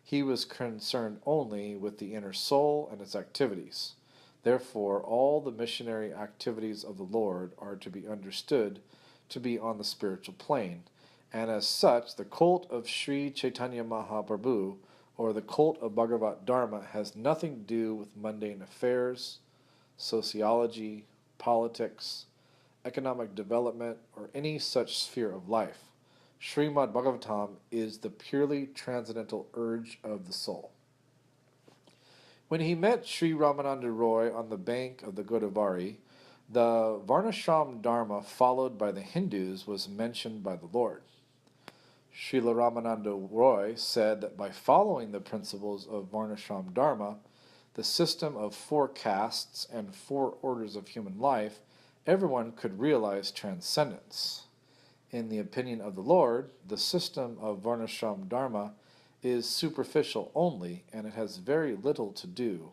He was concerned only with the inner soul and its activities. Therefore, all the missionary activities of the Lord are to be understood to be on the spiritual plane, and as such, the cult of Sri Chaitanya Mahaprabhu or the cult of Bhagavat Dharma has nothing to do with mundane affairs, sociology, politics, economic development, or any such sphere of life. Srimad Bhagavatam is the purely transcendental urge of the soul. When he met Sri Ramananda Roy on the bank of the Godavari, the Varnashram Dharma followed by the Hindus was mentioned by the Lord. Srila Ramananda Roy said that by following the principles of Varnashram Dharma, the system of 4 castes and 4 orders of human life, everyone could realize transcendence. In the opinion of the Lord, the system of Varnashram Dharma is superficial only, and it has very little to do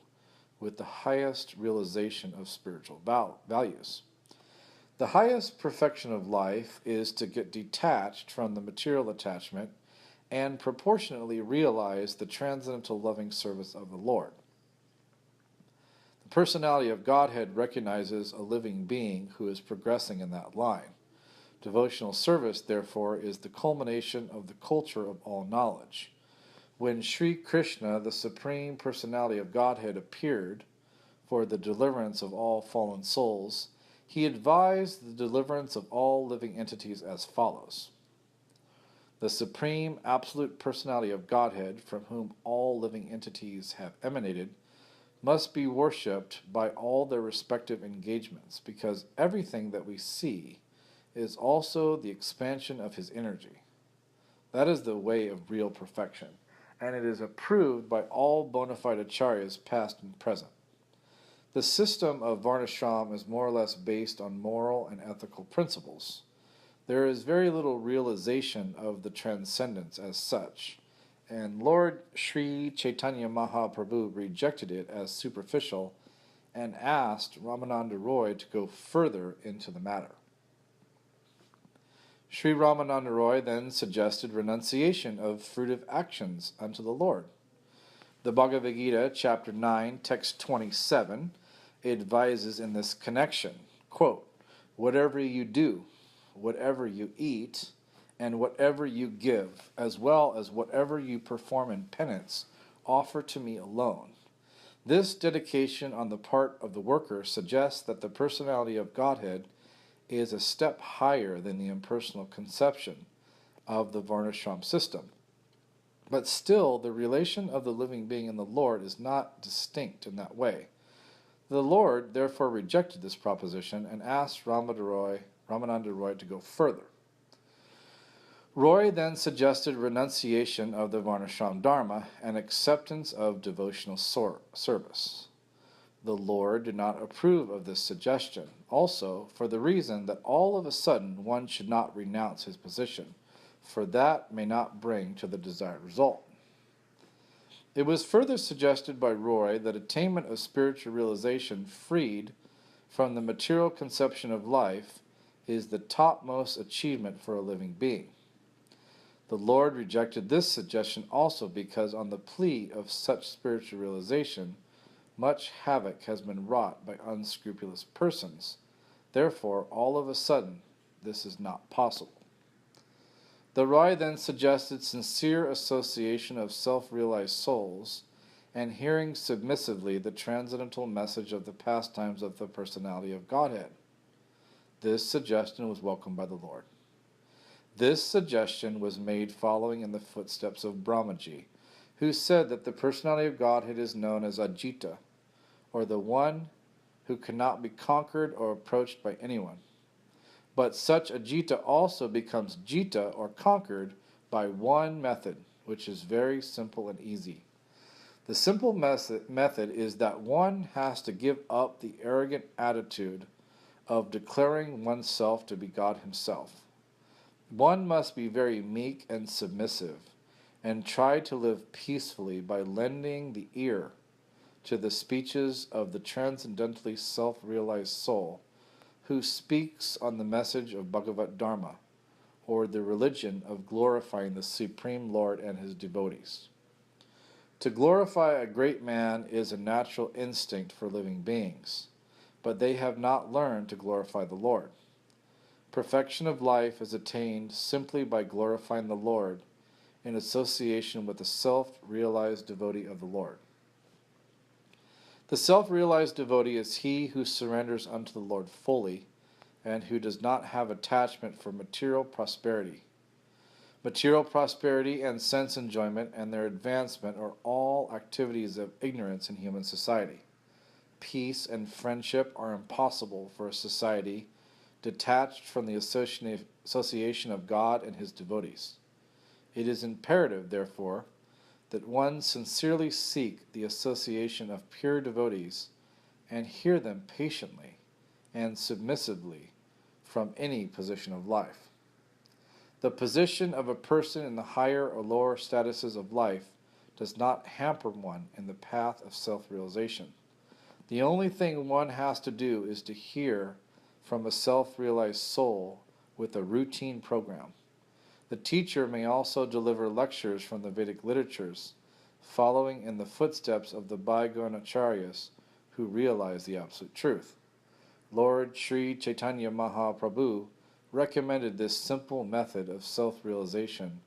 with the highest realization of spiritual values. The highest perfection of life is to get detached from the material attachment and proportionately realize the transcendental loving service of the Lord. The personality of Godhead recognizes a living being who is progressing in that line. Devotional service, therefore, is the culmination of the culture of all knowledge. When Sri Krishna, the Supreme Personality of Godhead, appeared for the deliverance of all fallen souls, he advised the deliverance of all living entities as follows. The Supreme Absolute Personality of Godhead, from whom all living entities have emanated, must be worshipped by all their respective engagements, because everything that we see is also the expansion of his energy. That is the way of real perfection, and it is approved by all bona fide acharyas past and present. The system of Varnashram is more or less based on moral and ethical principles. There is very little realization of the transcendence as such, and Lord Sri Chaitanya Mahaprabhu rejected it as superficial and asked Ramananda Roy to go further into the matter. Sri Ramananda Roy then suggested renunciation of fruitive actions unto the Lord. The Bhagavad Gita, chapter 9, text 27, advises in this connection, quote, "Whatever you do, whatever you eat, and whatever you give, as well as whatever you perform in penance, offer to me alone." This dedication on the part of the worker suggests that the personality of Godhead is a step higher than the impersonal conception of the Varnashram system. But still, the relation of the living being and the Lord is not distinct in that way. The Lord therefore rejected this proposition and asked Ramananda Roy to go further. Roy then suggested renunciation of the Varnashram Dharma and acceptance of devotional service. The Lord did not approve of this suggestion, also for the reason that all of a sudden one should not renounce his position, for that may not bring to the desired result. It was further suggested by Roy that attainment of spiritual realization freed from the material conception of life is the topmost achievement for a living being. The Lord rejected this suggestion also because on the plea of such spiritual realization, much havoc has been wrought by unscrupulous persons. Therefore, all of a sudden, this is not possible. The Roy then suggested sincere association of self-realized souls and hearing submissively the transcendental message of the pastimes of the personality of Godhead. This suggestion was welcomed by the Lord. This suggestion was made following in the footsteps of Brahmaji, who said that the personality of Godhead is known as Ajita, or the one who cannot be conquered or approached by anyone. But such Ajita also becomes Jita, or conquered, by one method, which is very simple and easy. The simple method is that one has to give up the arrogant attitude of declaring oneself to be God himself. One must be very meek and submissive, and try to live peacefully by lending the ear to the speeches of the transcendentally self-realized soul, who speaks on the message of Bhagavat Dharma, or the religion of glorifying the Supreme Lord and his devotees. To glorify a great man is a natural instinct for living beings, but they have not learned to glorify the Lord. Perfection of life is attained simply by glorifying the Lord in association with the self-realized devotee of the Lord. The self-realized devotee is he who surrenders unto the Lord fully and who does not have attachment for material prosperity. Material prosperity and sense enjoyment and their advancement are all activities of ignorance in human society. Peace and friendship are impossible for a society detached from the association of God and his devotees. It is imperative, therefore, that one sincerely seek the association of pure devotees and hear them patiently and submissively from any position of life. The position of a person in the higher or lower statuses of life does not hamper one in the path of self-realization. The only thing one has to do is to hear from a self-realized soul with a routine program. The teacher may also deliver lectures from the Vedic literatures, following in the footsteps of the bygone acharyas who realize the absolute truth. Lord Sri Chaitanya Mahaprabhu recommended this simple method of self-realization,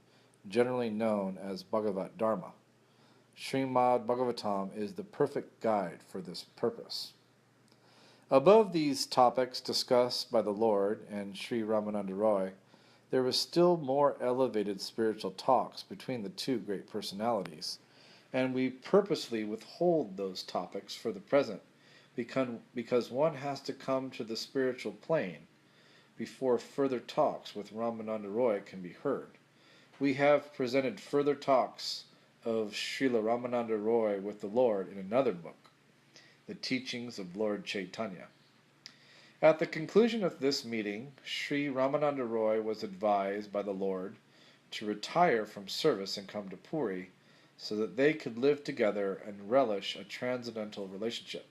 generally known as Bhagavad Dharma. Srimad Bhagavatam is the perfect guide for this purpose. Above these topics discussed by the Lord and Sri Ramananda Roy, there was still more elevated spiritual talks between the two great personalities, and we purposely withhold those topics for the present, because one has to come to the spiritual plane before further talks with Ramananda Roy can be heard. We have presented further talks of Srila Ramananda Roy with the Lord in another book, The Teachings of Lord Chaitanya. At the conclusion of this meeting, Sri Ramananda Roy was advised by the Lord to retire from service and come to Puri so that they could live together and relish a transcendental relationship.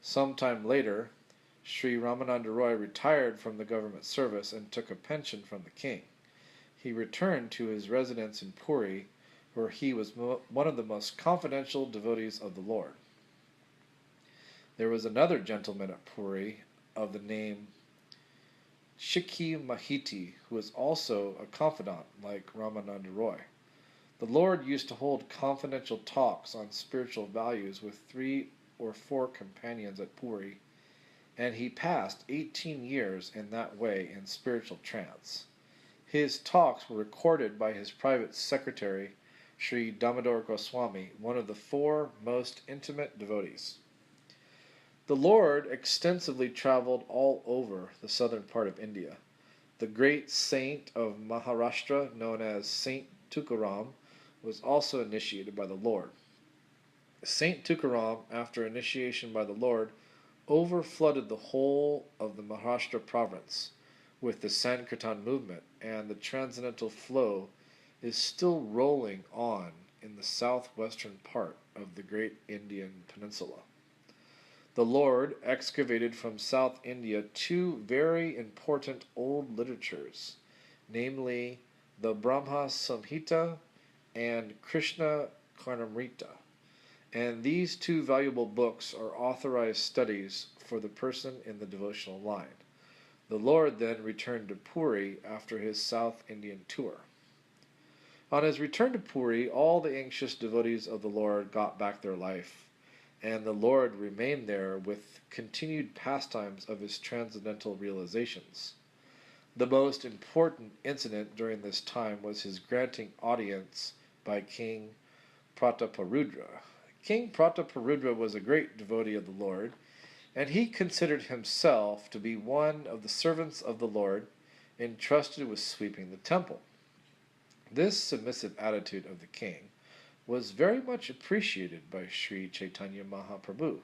Sometime later, Sri Ramananda Roy retired from the government service and took a pension from the king. He returned to his residence in Puri, where he was one of the most confidential devotees of the Lord. There was another gentleman at Puri of the name Shikhi Mahiti, who was also a confidant like Ramananda Roy. The Lord used to hold confidential talks on spiritual values with 3 or 4 companions at Puri, and he passed 18 years in that way in spiritual trance. His talks were recorded by his private secretary, Sri Damodar Goswami, one of the 4 most intimate devotees. The Lord extensively traveled all over the southern part of India. The great saint of Maharashtra, known as Saint Tukaram, was also initiated by the Lord. Saint Tukaram, after initiation by the Lord, overflooded the whole of the Maharashtra province with the Sankirtan movement, and the transcendental flow is still rolling on in the southwestern part of the great Indian peninsula. The Lord excavated from South India 2 very important old literatures, namely the Brahma Samhita and Krishna Karnamrita, and these 2 valuable books are authorized studies for the person in the devotional line. The Lord then returned to Puri after his South Indian tour. On his return to Puri, all the anxious devotees of the Lord got back their life, and the Lord remained there with continued pastimes of his transcendental realizations. The most important incident during this time was his granting audience by King Prataparudra. King Prataparudra was a great devotee of the Lord, and he considered himself to be one of the servants of the Lord entrusted with sweeping the temple. This submissive attitude of the king was very much appreciated by Sri Chaitanya Mahaprabhu.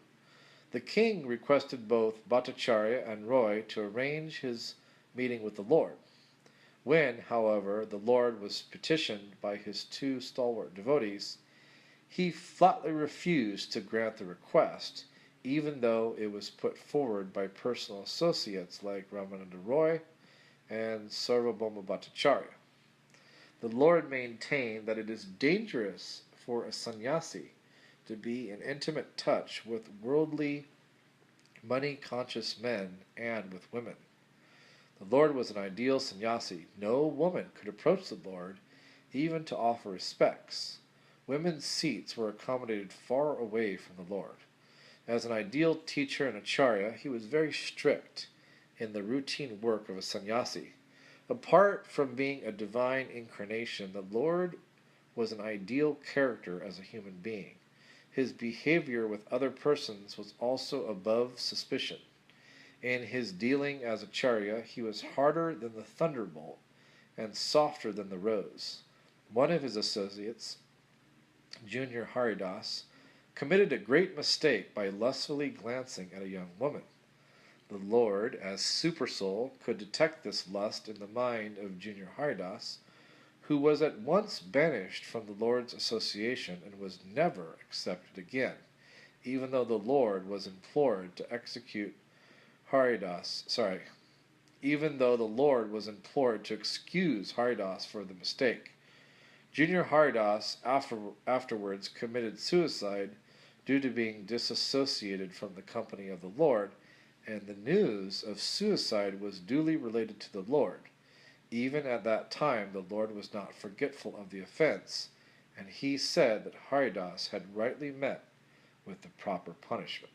The king requested both Bhattacharya and Roy to arrange his meeting with the Lord. When, however, the Lord was petitioned by his 2 stalwart devotees, he flatly refused to grant the request, even though it was put forward by personal associates like Ramananda Roy and Sarvabhauma Bhattacharya. The Lord maintained that it is dangerous for a sannyasi to be in intimate touch with worldly, money-conscious men and with women. The Lord was an ideal sannyasi. No woman could approach the Lord, even to offer respects. Women's seats were accommodated far away from the Lord. As an ideal teacher and acharya, he was very strict in the routine work of a sannyasi. Apart from being a divine incarnation, the Lord was an ideal character as a human being. His behavior with other persons was also above suspicion. In his dealing as acharya, he was harder than the thunderbolt and softer than the rose. One of his associates, Junior Haridas, committed a great mistake by lustfully glancing at a young woman. The Lord, as Supersoul, could detect this lust in the mind of Junior Haridas, who was at once banished from the Lord's association and was never accepted again, even though the Lord was implored to excuse Haridas for the mistake. Junior Haridas afterwards committed suicide due to being disassociated from the company of the Lord, and the news of suicide was duly related to the Lord. Even at that time the Lord was not forgetful of the offense, and he said that Haridas had rightly met with the proper punishment.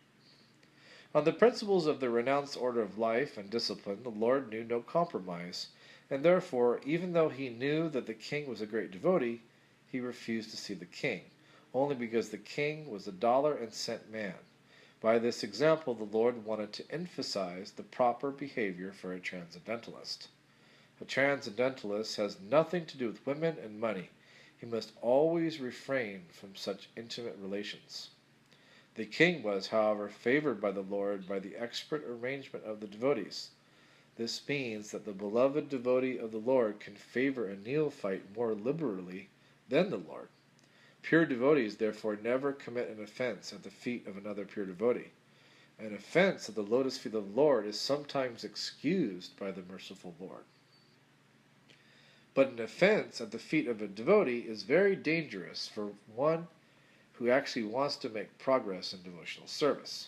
On the principles of the renounced order of life and discipline, the Lord knew no compromise, and therefore, even though he knew that the king was a great devotee, he refused to see the king, only because the king was a dollar-and-cent man. By this example, the Lord wanted to emphasize the proper behavior for a transcendentalist. A transcendentalist has nothing to do with women and money. He must always refrain from such intimate relations. The king was, however, favored by the Lord by the expert arrangement of the devotees. This means that the beloved devotee of the Lord can favor a neophyte more liberally than the Lord. Pure devotees, therefore, never commit an offense at the feet of another pure devotee. An offense at the lotus feet of the Lord is sometimes excused by the merciful Lord. But an offense at the feet of a devotee is very dangerous for one who actually wants to make progress in devotional service.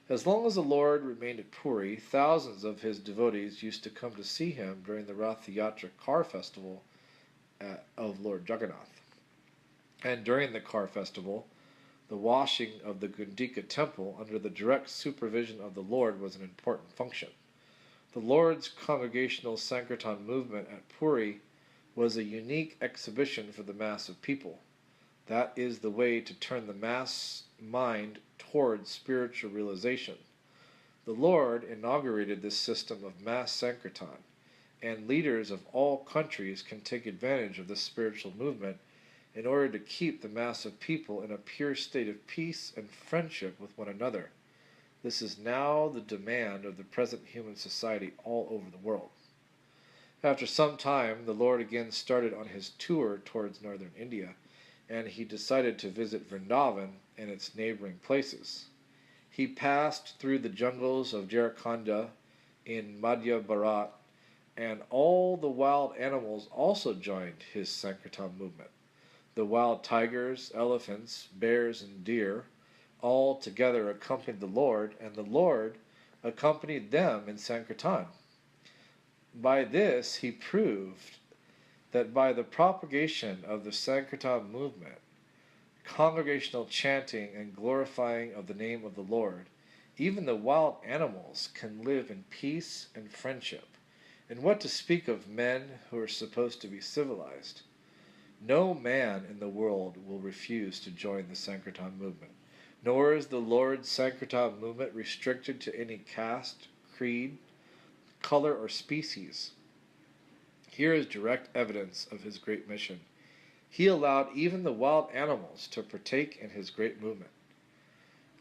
As long as the Lord remained at Puri, thousands of his devotees used to come to see him during the Rath Yatra car festival of Lord Jagannath. And during the car festival, the washing of the Gundika temple under the direct supervision of the Lord was an important function. The Lord's congregational Sankirtan movement at Puri was a unique exhibition for the mass of people. That is the way to turn the mass mind towards spiritual realization. The Lord inaugurated this system of mass Sankirtan, and leaders of all countries can take advantage of this spiritual movement in order to keep the mass of people in a pure state of peace and friendship with one another. This is now the demand of the present human society all over the world. After some time, the Lord again started on his tour towards northern India, and he decided to visit Vrindavan and its neighboring places. He passed through the jungles of Jharkhand in Madhya Bharat, and all the wild animals also joined his Sankirtan movement. The wild tigers, elephants, bears, and deer all together accompanied the Lord, and the Lord accompanied them in Sankirtan. By this he proved that by the propagation of the Sankirtan movement, congregational chanting and glorifying of the name of the Lord, even the wild animals can live in peace and friendship. And what to speak of men who are supposed to be civilized? No man in the world will refuse to join the Sankirtan movement, nor is the Lord's Sankirtan movement restricted to any caste, creed, color, or species. Here is direct evidence of his great mission. He allowed even the wild animals to partake in his great movement.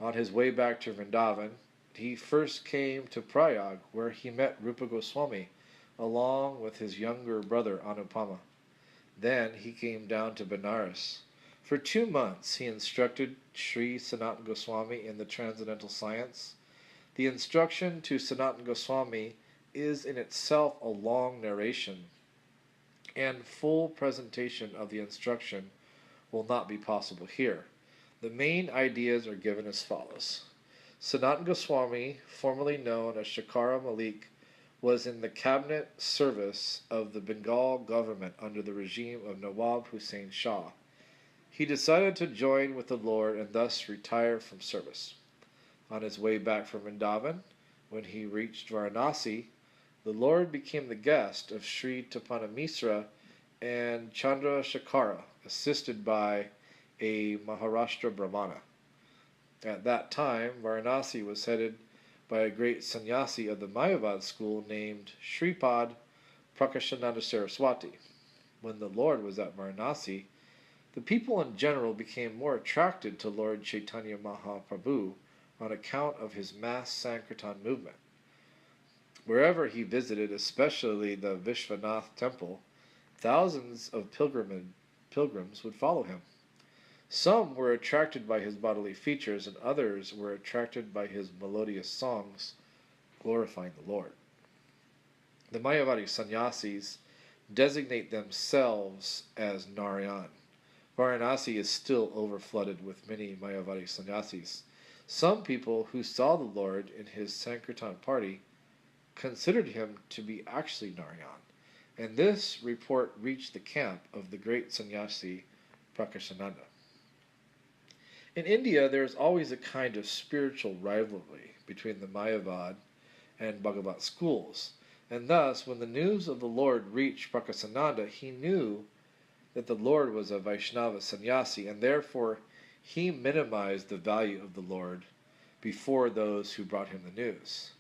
On his way back to Vrindavan, he first came to Prayag, where he met Rupa Goswami, along with his younger brother Anupama. Then he came down to Benares. For 2 months he instructed Sri Sanatana Goswami in the transcendental science. The instruction to Sanatana Goswami is in itself a long narration, and full presentation of the instruction will not be possible here. The main ideas are given as follows. Sanatana Goswami, formerly known as Shakara Malik, was in the cabinet service of the Bengal government under the regime of Nawab Hussain Shah. He decided to join with the Lord and thus retire from service. On his way back from Vrindavan, when he reached Varanasi, the Lord became the guest of Sri Tapana Misra and Chandra Shakara, assisted by a Maharashtra Brahmana. At that time, Varanasi was headed by a great sannyasi of the Mayavad school named Sripad Prakashananda Saraswati. When the Lord was at Varanasi, the people in general became more attracted to Lord Chaitanya Mahaprabhu on account of his mass Sankirtan movement. Wherever he visited, especially the Vishwanath temple, thousands of pilgrims would follow him. Some were attracted by his bodily features, and others were attracted by his melodious songs glorifying the Lord. The Mayavadi sannyasis designate themselves as Narayan. Varanasi is still overflooded with many Mayavadi sannyasis. Some people who saw the Lord in his Sankirtan party considered him to be actually Narayan, and this report reached the camp of the great sannyasi Prakashananda. In India, there is always a kind of spiritual rivalry between the Mayavad and Bhagavat schools, and thus, when the news of the Lord reached Prakashananda, he knew that the Lord was a Vaishnava sannyasi, and therefore he minimized the value of the Lord before those who brought him the news.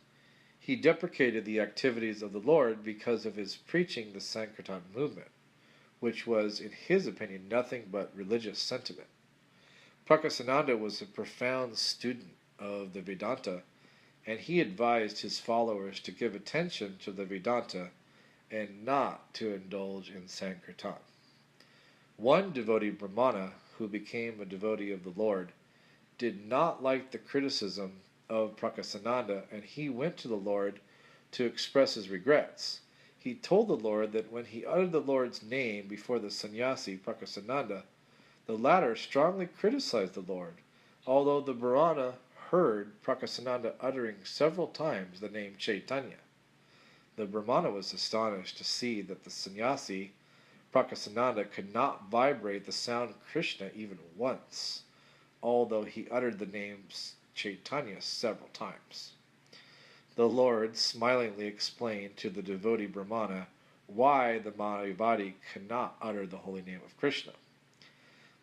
He deprecated the activities of the Lord because of his preaching the Sankirtan movement, which was, in his opinion, nothing but religious sentiment. Prakashananda was a profound student of the Vedanta, and he advised his followers to give attention to the Vedanta and not to indulge in Sankirtan. One devotee Brahmana, who became a devotee of the Lord, did not like the criticism of Prakashananda, and he went to the Lord to express his regrets. He told the Lord that when he uttered the Lord's name before the sannyasi Prakashananda, the latter strongly criticized the Lord, although the Brahmana heard Prakashananda uttering several times the name Chaitanya. The Brahmana was astonished to see that the sannyasi Prakashananda could not vibrate the sound Krishna even once, although he uttered the names Chaitanya several times. The Lord smilingly explained to the devotee Brahmana why the Mayavadi cannot utter the holy name of Krishna.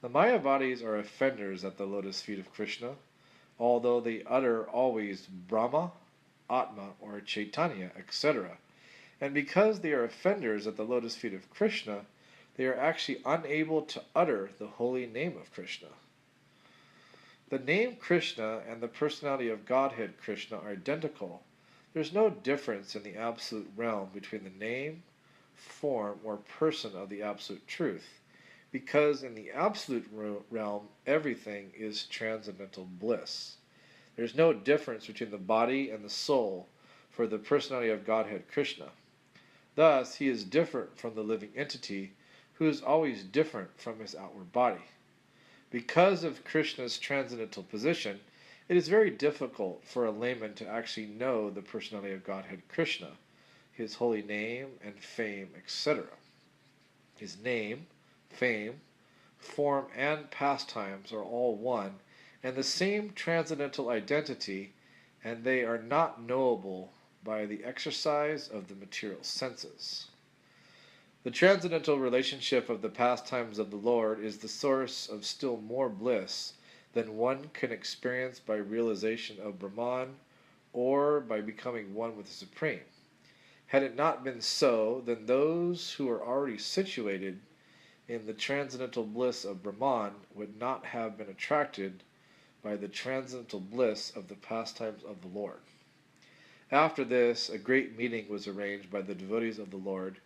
The Mayavadis are offenders at the lotus feet of Krishna, although they utter always Brahma, Atma, or Chaitanya, etc. And because they are offenders at the lotus feet of Krishna, they are actually unable to utter the holy name of Krishna. The name Krishna and the personality of Godhead Krishna are identical. There is no difference in the absolute realm between the name, form, or person of the absolute truth, because in the absolute realm everything is transcendental bliss. There is no difference between the body and the soul for the personality of Godhead Krishna. Thus, he is different from the living entity, who is always different from his outward body. Because of Krishna's transcendental position, it is very difficult for a layman to actually know the personality of Godhead Krishna, his holy name and fame, etc. His name, fame, form, and pastimes are all one and the same transcendental identity, and they are not knowable by the exercise of the material senses. The transcendental relationship of the pastimes of the Lord is the source of still more bliss than one can experience by realization of Brahman or by becoming one with the Supreme. Had it not been so, then those who are already situated in the transcendental bliss of Brahman would not have been attracted by the transcendental bliss of the pastimes of the Lord. After this, a great meeting was arranged by the devotees of the Lord,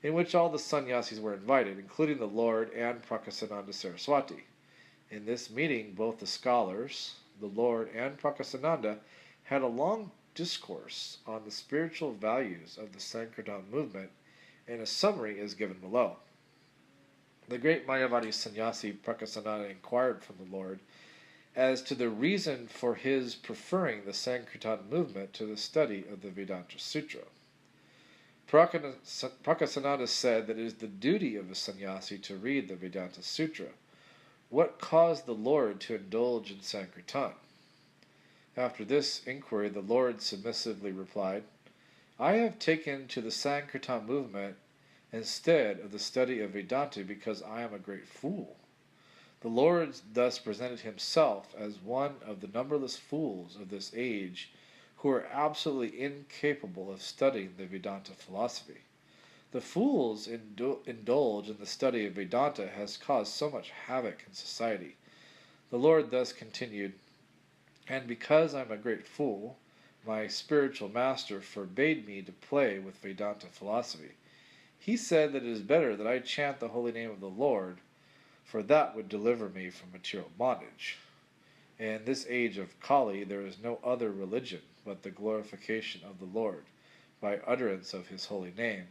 in which all the sannyasis were invited, including the Lord and Prakashananda Saraswati. In this meeting, both the scholars, the Lord and Prakashananda, had a long discourse on the spiritual values of the Sankirtan movement, and a summary is given below. The great Mayavadi sannyasi Prakasananda inquired from the Lord as to the reason for his preferring the Sankirtan movement to the study of the Vedanta Sutra. Prakasananda said that it is the duty of a sannyasi to read the Vedanta Sutra. What caused the Lord to indulge in Sankirtan? After this inquiry, the Lord submissively replied, I have taken to the Sankirtan movement instead of the study of Vedanta because I am a great fool. The Lord thus presented himself as one of the numberless fools of this age who are absolutely incapable of studying the Vedanta philosophy. The fools indulge in the study of Vedanta has caused so much havoc in society. The Lord thus continued, and because I am a great fool, my spiritual master forbade me to play with Vedanta philosophy. He said that it is better that I chant the holy name of the Lord, for that would deliver me from material bondage. In this age of Kali, there is no other religion but the glorification of the Lord by utterance of his holy name,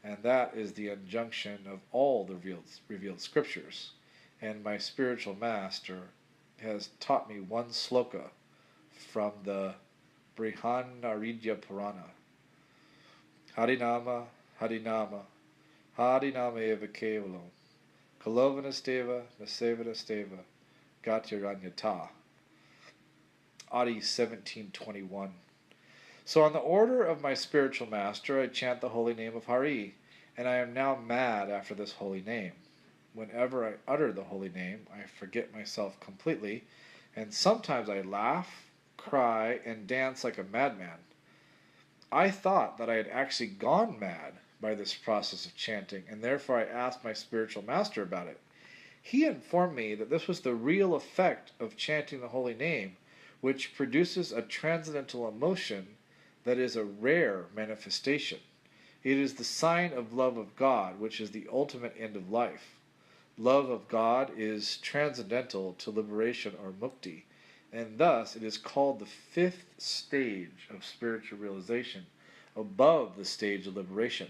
and that is the injunction of all the revealed scriptures. And my spiritual master has taught me one sloka from the Brihannaridya Purana. Harinama, Harinama, Harinama eva kevalam, Kalovanasteva, Nasevanasteva, Gatyaranyata. Adi 1721. So on the order of my spiritual master, I chant the holy name of Hari, and I am now mad after this holy name. Whenever I utter the holy name, I forget myself completely, and sometimes I laugh, cry, and dance like a madman. I thought that I had actually gone mad by this process of chanting, and therefore I asked my spiritual master about it. He informed me that this was the real effect of chanting the holy name, which produces a transcendental emotion that is a rare manifestation. It is the sign of love of God, which is the ultimate end of life. Love of God is transcendental to liberation or mukti, and thus it is called the fifth stage of spiritual realization, above the stage of liberation.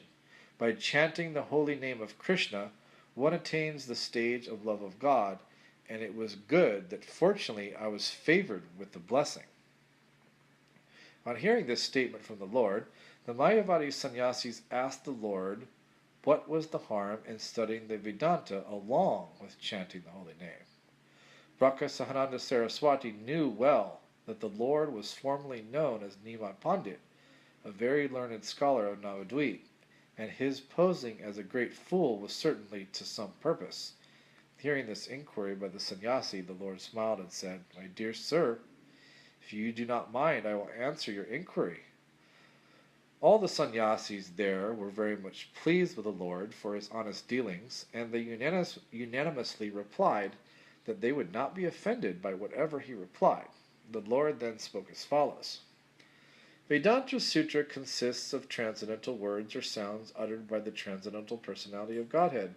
By chanting the holy name of Krishna, one attains the stage of love of God, and it was good that fortunately I was favored with the blessing. On hearing this statement from the Lord, the Mayavadi sannyasis asked the Lord what was the harm in studying the Vedanta along with chanting the holy name. Brakasahananda Saraswati knew well that the Lord was formerly known as Nimad Pandit, a very learned scholar of Navadvip, and his posing as a great fool was certainly to some purpose. Hearing this inquiry by the sannyasi, the Lord smiled and said, My dear sir, if you do not mind, I will answer your inquiry. All the sannyasis there were very much pleased with the Lord for his honest dealings, and they unanimously replied that they would not be offended by whatever he replied. The Lord then spoke as follows. Vedanta Sutra consists of transcendental words or sounds uttered by the transcendental personality of Godhead.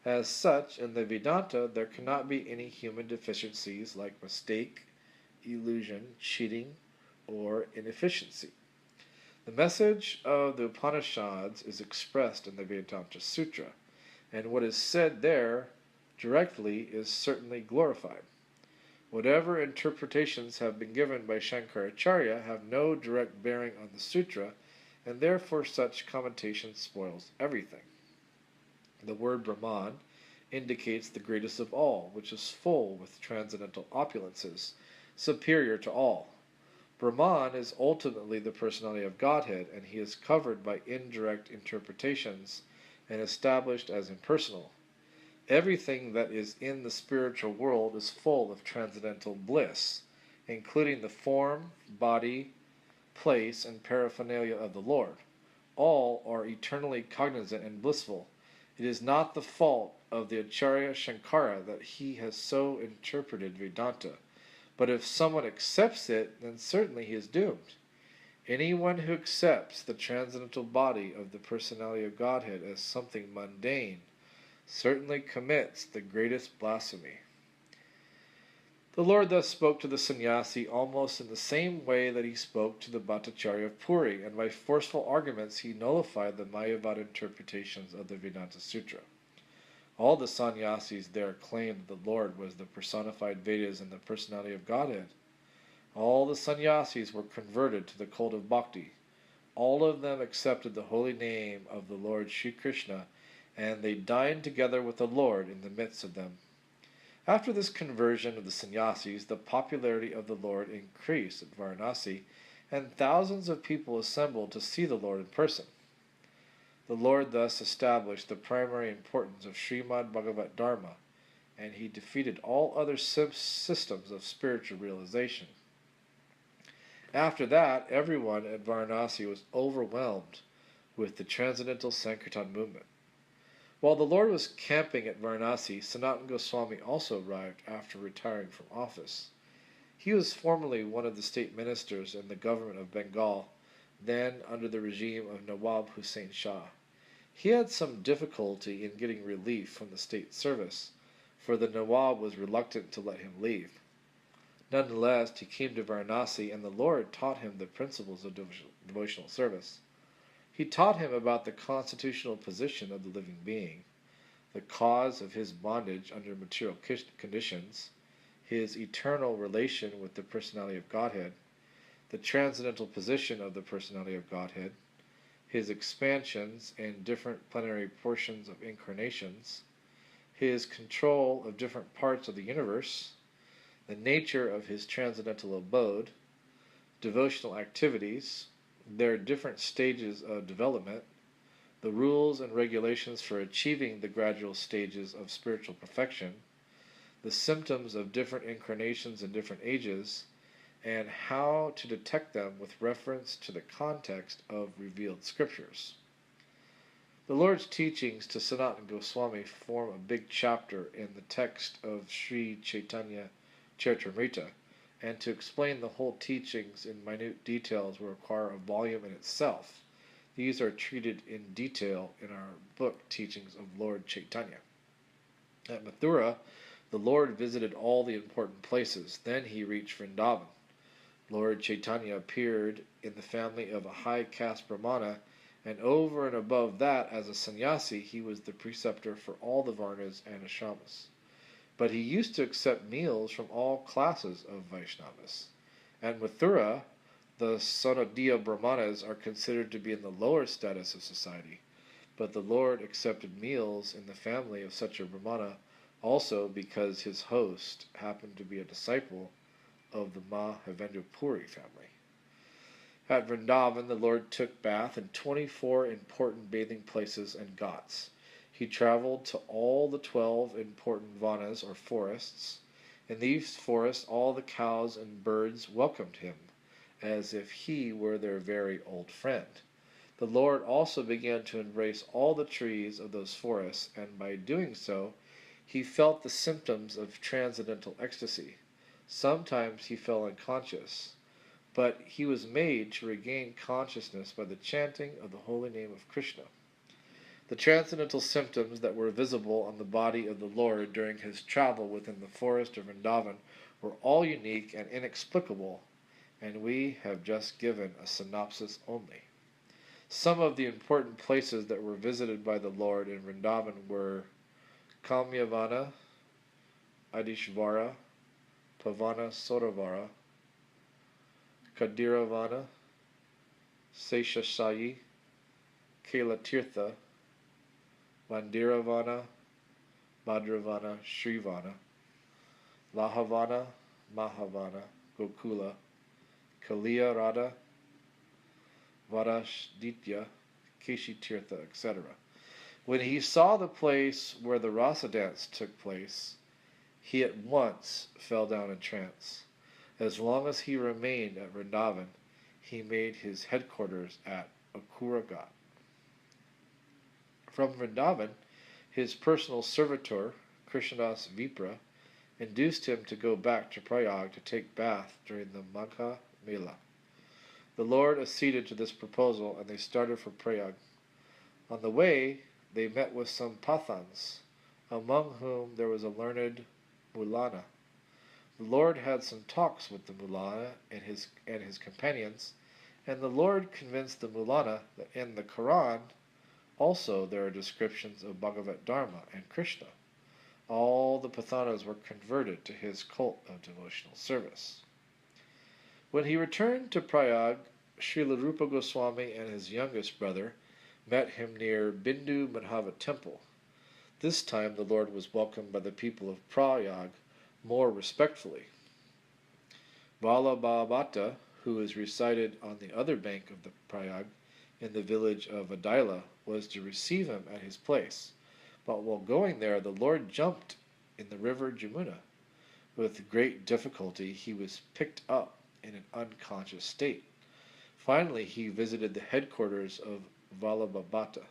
As such, in the Vedanta, there cannot be any human deficiencies like mistake, illusion, cheating, or inefficiency. The message of the Upanishads is expressed in the Vedanta Sutra, and what is said there directly is certainly glorified. Whatever interpretations have been given by Shankaracharya have no direct bearing on the sutra, and therefore such commentation spoils everything. The word Brahman indicates the greatest of all, which is full with transcendental opulences, superior to all. Brahman is ultimately the personality of Godhead, and he is covered by indirect interpretations and established as impersonal. Everything that is in the spiritual world is full of transcendental bliss, including the form, body, place, and paraphernalia of the Lord. All are eternally cognizant and blissful. It is not the fault of the Acharya Shankara that he has so interpreted Vedanta, but if someone accepts it, then certainly he is doomed. Anyone who accepts the transcendental body of the personality of Godhead as something mundane certainly commits the greatest blasphemy. The Lord thus spoke to the sannyasi almost in the same way that he spoke to the Bhattacharya of Puri, and by forceful arguments he nullified the Mayavad interpretations of the Vedanta Sutra. All the sannyasis there claimed that the Lord was the personified Vedas and the personality of Godhead. All the sannyasis were converted to the cult of Bhakti. All of them accepted the holy name of the Lord Sri Krishna, and they dined together with the Lord in the midst of them. After this conversion of the sannyasis, the popularity of the Lord increased at Varanasi, and thousands of people assembled to see the Lord in person. The Lord thus established the primary importance of Srimad Bhagavatam Dharma, and he defeated all other systems of spiritual realization. After that, everyone at Varanasi was overwhelmed with the Transcendental Sankirtan movement. While the Lord was camping at Varanasi, Sanatana Goswami also arrived after retiring from office. He was formerly one of the state ministers in the government of Bengal, then under the regime of Nawab Hussain Shah. He had some difficulty in getting relief from the state service, for the Nawab was reluctant to let him leave. Nonetheless, he came to Varanasi, and the Lord taught him the principles of devotional service. He taught him about the constitutional position of the living being, the cause of his bondage under material conditions, his eternal relation with the personality of Godhead, the transcendental position of the personality of Godhead, his expansions and different plenary portions of incarnations, his control of different parts of the universe, the nature of his transcendental abode, devotional activities, their different stages of development, the rules and regulations for achieving the gradual stages of spiritual perfection, the symptoms of different incarnations in different ages, and how to detect them with reference to the context of revealed scriptures. The Lord's teachings to Sanatana Goswami form a big chapter in the text of Sri Chaitanya Charitamrita, and to explain the whole teachings in minute details will require a volume in itself. These are treated in detail in our book, Teachings of Lord Chaitanya. At Mathura, the Lord visited all the important places. Then he reached Vrindavan. Lord Chaitanya appeared in the family of a high caste Brahmana, and over and above that, as a sannyasi, he was the preceptor for all the Varnas and Ashramas. But he used to accept meals from all classes of Vaishnavas. At Mathura, the Sonadiya Brahmanas are considered to be in the lower status of society, but the Lord accepted meals in the family of such a Brahmana also because his host happened to be a disciple of the Mahavendra Puri family. At Vrindavan, the Lord took bath in 24 important bathing places and ghats. He traveled to all the 12 important vanas, or forests. In these forests, all the cows and birds welcomed him, as if he were their very old friend. The Lord also began to embrace all the trees of those forests, and by doing so, he felt the symptoms of transcendental ecstasy. Sometimes he fell unconscious, but he was made to regain consciousness by the chanting of the holy name of Krishna. The transcendental symptoms that were visible on the body of the Lord during his travel within the forest of Vrindavan were all unique and inexplicable, and we have just given a synopsis only. Some of the important places that were visited by the Lord in Vrindavan were Kamyavana, Adishvara, Pavana Soravara, Kadiravana, Seshasayi, Kailatirtha, Mandiravana, Bhadravana, Srivana, Lahavana, Mahavana, Gokula, Kaliya Radha, Vadashditya, Keshitirtha, etc. When he saw the place where the rasa dance took place, he at once fell down in trance. As long as he remained at Vrindavan, he made his headquarters at Akuragat. From Vrindavan, his personal servitor, Krishnadas Vipra, induced him to go back to Prayag to take bath during the Magha Mela. The Lord acceded to this proposal, and they started for Prayag. On the way, they met with some Pathans, among whom there was a learned Mulana. The Lord had some talks with the Mulana and his companions, and the Lord convinced the Mulana that in the Quran also there are descriptions of Bhagavad Dharma and Krishna. All the Pathanas were converted to his cult of devotional service. When he returned to Prayag, Srila Rupa Goswami and his youngest brother met him near Bindu Madhava temple. This time the Lord was welcomed by the people of Prayag more respectfully. Vallabhavata, who is recited on the other bank of the Prayag in the village of Adaila, was to receive him at his place. But while going there, the Lord jumped in the river Jamuna. With great difficulty, he was picked up in an unconscious state. Finally, he visited the headquarters of Vallabhavata.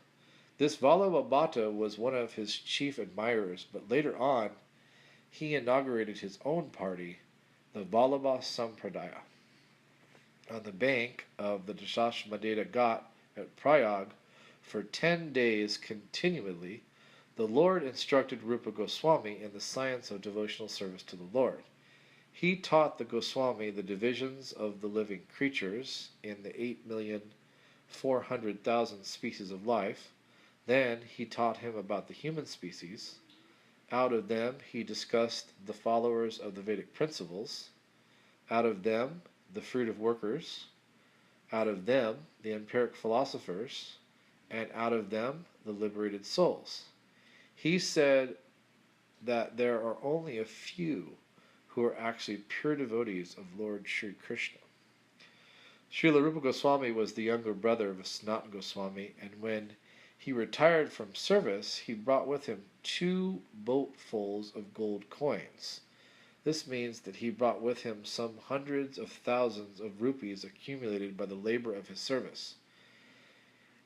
This Vallabhavata was one of his chief admirers, but later on, he inaugurated his own party, the Vallabha Sampradaya. On the bank of the Dashashmadeda Ghat at Prayag, for 10 days continually, the Lord instructed Rupa Goswami in the science of devotional service to the Lord. He taught the Goswami the divisions of the living creatures in the 8,400,000 species of life. Then he taught him about the human species. Out of them he discussed the followers of the Vedic principles. Out of them the fruit of workers. Out of them the empiric philosophers. And out of them the liberated souls. He said that there are only a few who are actually pure devotees of Lord Sri Krishna. Srila Rupa Goswami was the younger brother of Sanatana Goswami, and when he retired from service, he brought with him 2 boatfuls of gold coins. This means that he brought with him some hundreds of thousands of rupees accumulated by the labor of his service.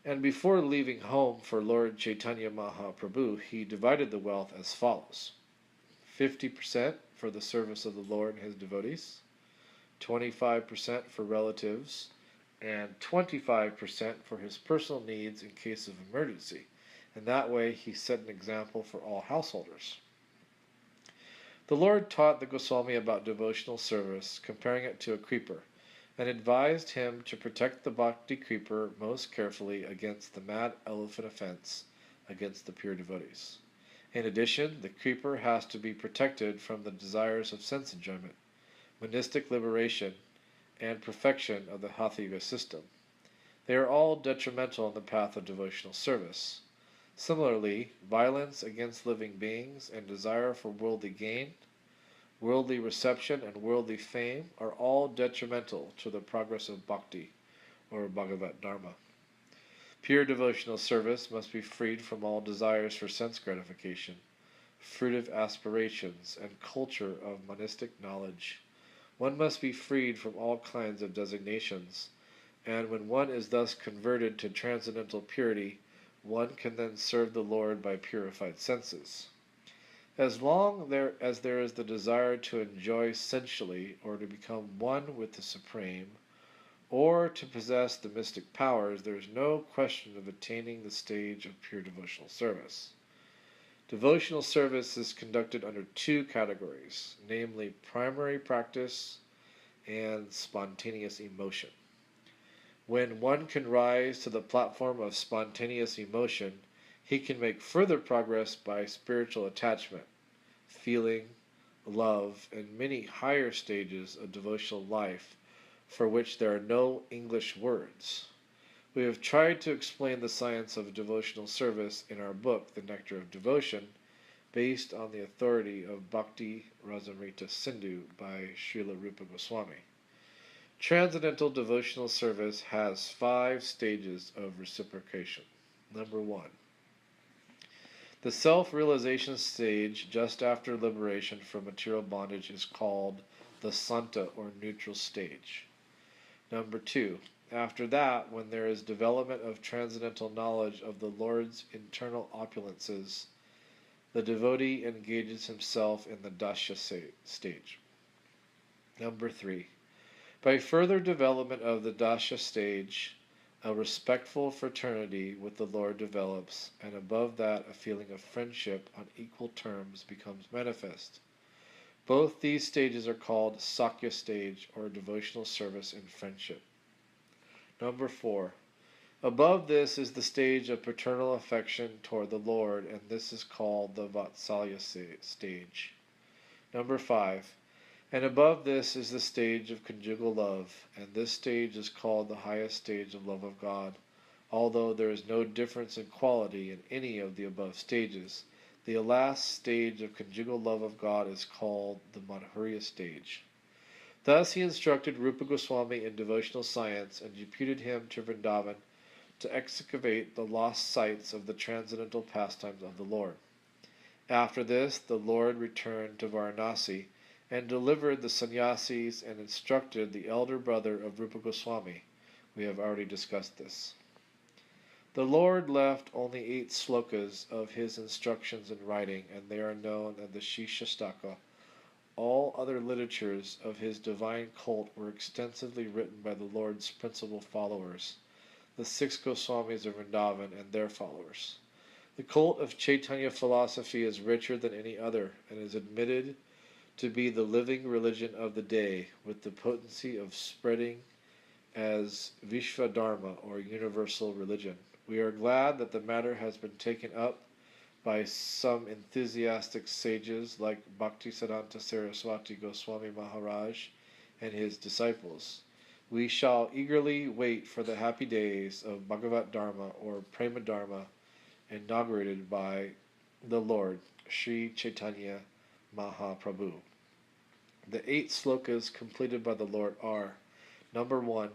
And before leaving home for Lord Chaitanya Mahaprabhu, he divided the wealth as follows: 50% for the service of the Lord and his devotees, 25% for relatives, and 25% for his personal needs in case of emergency. And that way he set an example for all householders. The Lord taught the Goswami about devotional service, comparing it to a creeper, and advised him to protect the bhakti creeper most carefully against the mad elephant offense against the pure devotees. In addition, the creeper has to be protected from the desires of sense enjoyment, monistic liberation, and perfection of the Hatha system. They are all detrimental in the path of devotional service. Similarly, violence against living beings and desire for worldly gain, worldly reception, and worldly fame are all detrimental to the progress of bhakti, or Bhagavad Dharma. Pure devotional service must be freed from all desires for sense gratification, fruitive aspirations, and culture of monistic knowledge. One must be freed from all kinds of designations, and when one is thus converted to transcendental purity, one can then serve the Lord by purified senses. As long as there is the desire to enjoy sensually, or to become one with the Supreme, or to possess the mystic powers, there is no question of attaining the stage of pure devotional service. Devotional service is conducted under 2 categories, namely primary practice and spontaneous emotion. When one can rise to the platform of spontaneous emotion, he can make further progress by spiritual attachment, feeling, love, and many higher stages of devotional life for which there are no English words. We have tried to explain the science of devotional service in our book, The Nectar of Devotion, based on the authority of Bhakti Rasamrita Sindhu by Srila Rupa Goswami. Transcendental devotional service has 5 stages of reciprocation. Number 1. The self-realization stage just after liberation from material bondage is called the Santa, or neutral stage. Number 2. After that, when there is development of transcendental knowledge of the Lord's internal opulences, the devotee engages himself in the Dasya stage. Number 3. By further development of the Dasya stage, a respectful fraternity with the Lord develops, and above that a feeling of friendship on equal terms becomes manifest. Both these stages are called Sakya stage, or devotional service and friendship. Number 4. Above this is the stage of paternal affection toward the Lord, and this is called the Vatsalya stage. Number 5. And above this is the stage of conjugal love, and this stage is called the highest stage of love of God. Although there is no difference in quality in any of the above stages, the last stage of conjugal love of God is called the Madhurya stage. Thus he instructed Rupa Goswami in devotional science and deputed him to Vrindavan to excavate the lost sites of the transcendental pastimes of the Lord. After this, the Lord returned to Varanasi and delivered the sannyasis and instructed the elder brother of Rupa Goswami. We have already discussed this. The Lord left only 8 slokas of his instructions in writing, and they are known as the Shishastaka. All other literatures of his divine cult were extensively written by the Lord's principal followers, the 6 Goswamis of Vrindavan and their followers. The cult of Chaitanya philosophy is richer than any other, and is admitted to be the living religion of the day, with the potency of spreading as Vishvadharma, or universal religion. We are glad that the matter has been taken up by some enthusiastic sages like Bhaktivedanta Saraswati Goswami Maharaj and his disciples. We shall eagerly wait for the happy days of Bhagavat Dharma, or Prema Dharma, inaugurated by the Lord, Sri Chaitanya Mahaprabhu. The 8 slokas completed by the Lord are: Number 1.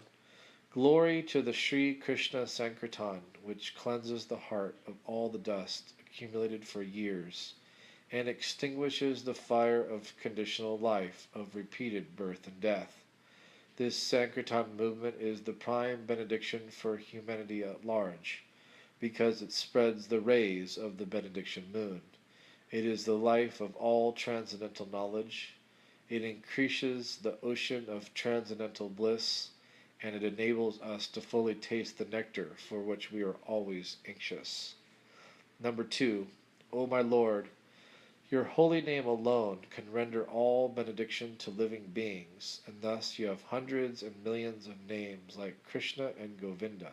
Glory to the Sri Krishna Sankirtan, which cleanses the heart of all the dust accumulated for years, and extinguishes the fire of conditional life, of repeated birth and death. This Sankirtan movement is the prime benediction for humanity at large, because it spreads the rays of the benediction moon. It is the life of all transcendental knowledge. It increases the ocean of transcendental bliss, and it enables us to fully taste the nectar for which we are always anxious. Number 2. O my Lord, your holy name alone can render all benediction to living beings, and thus you have hundreds and millions of names like Krishna and Govinda.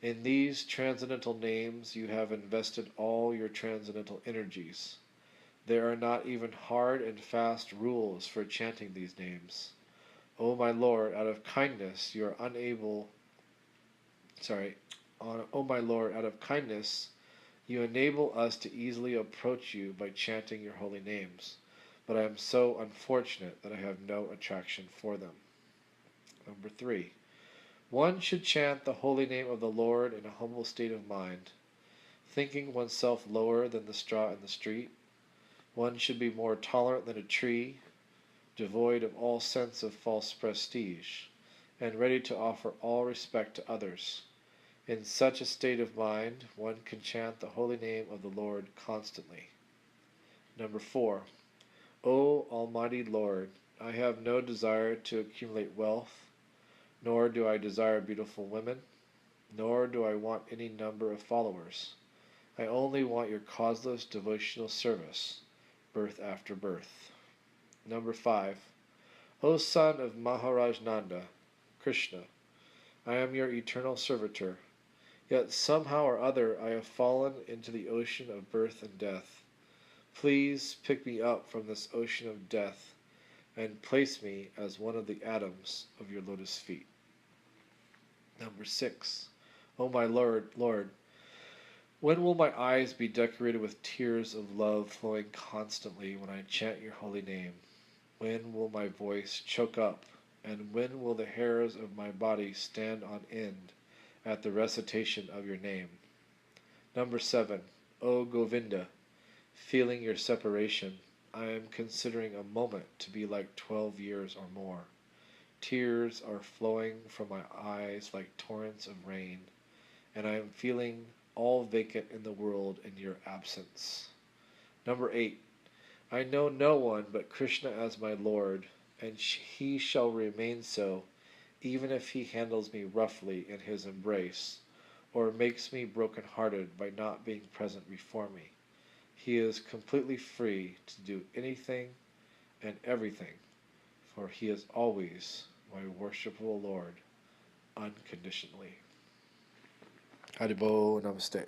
In these transcendental names you have invested all your transcendental energies. There are not even hard and fast rules for chanting these names. O my Lord, out of kindness you are O my Lord, out of kindness you enable us to easily approach you by chanting your holy names, but I am so unfortunate that I have no attraction for them. Number 3. One should chant the holy name of the Lord in a humble state of mind, thinking oneself lower than the straw in the street. One should be more tolerant than a tree, devoid of all sense of false prestige, and ready to offer all respect to others. In such a state of mind, one can chant the holy name of the Lord constantly. Number 4. O Almighty Lord, I have no desire to accumulate wealth, nor do I desire beautiful women, nor do I want any number of followers. I only want your causeless devotional service, birth after birth. Number 5. O son of Maharaj Nanda, Krishna, I am your eternal servitor, yet somehow or other I have fallen into the ocean of birth and death. Please pick me up from this ocean of death and place me as one of the atoms of your lotus feet. Number 6. O my Lord, when will my eyes be decorated with tears of love flowing constantly when I chant your holy name? When will my voice choke up, and when will the hairs of my body stand on end at the recitation of your name? Number 7. O Govinda, feeling your separation, I am considering a moment to be like 12 years or more. Tears are flowing from my eyes like torrents of rain, and I am feeling all vacant in the world in your absence. Number 8. I know no one but Krishna as my Lord, and he shall remain so, even if he handles me roughly in his embrace, or makes me broken-hearted by not being present before me. He is completely free to do anything and everything, for he is always my worshipful Lord unconditionally. Haribo Namaste.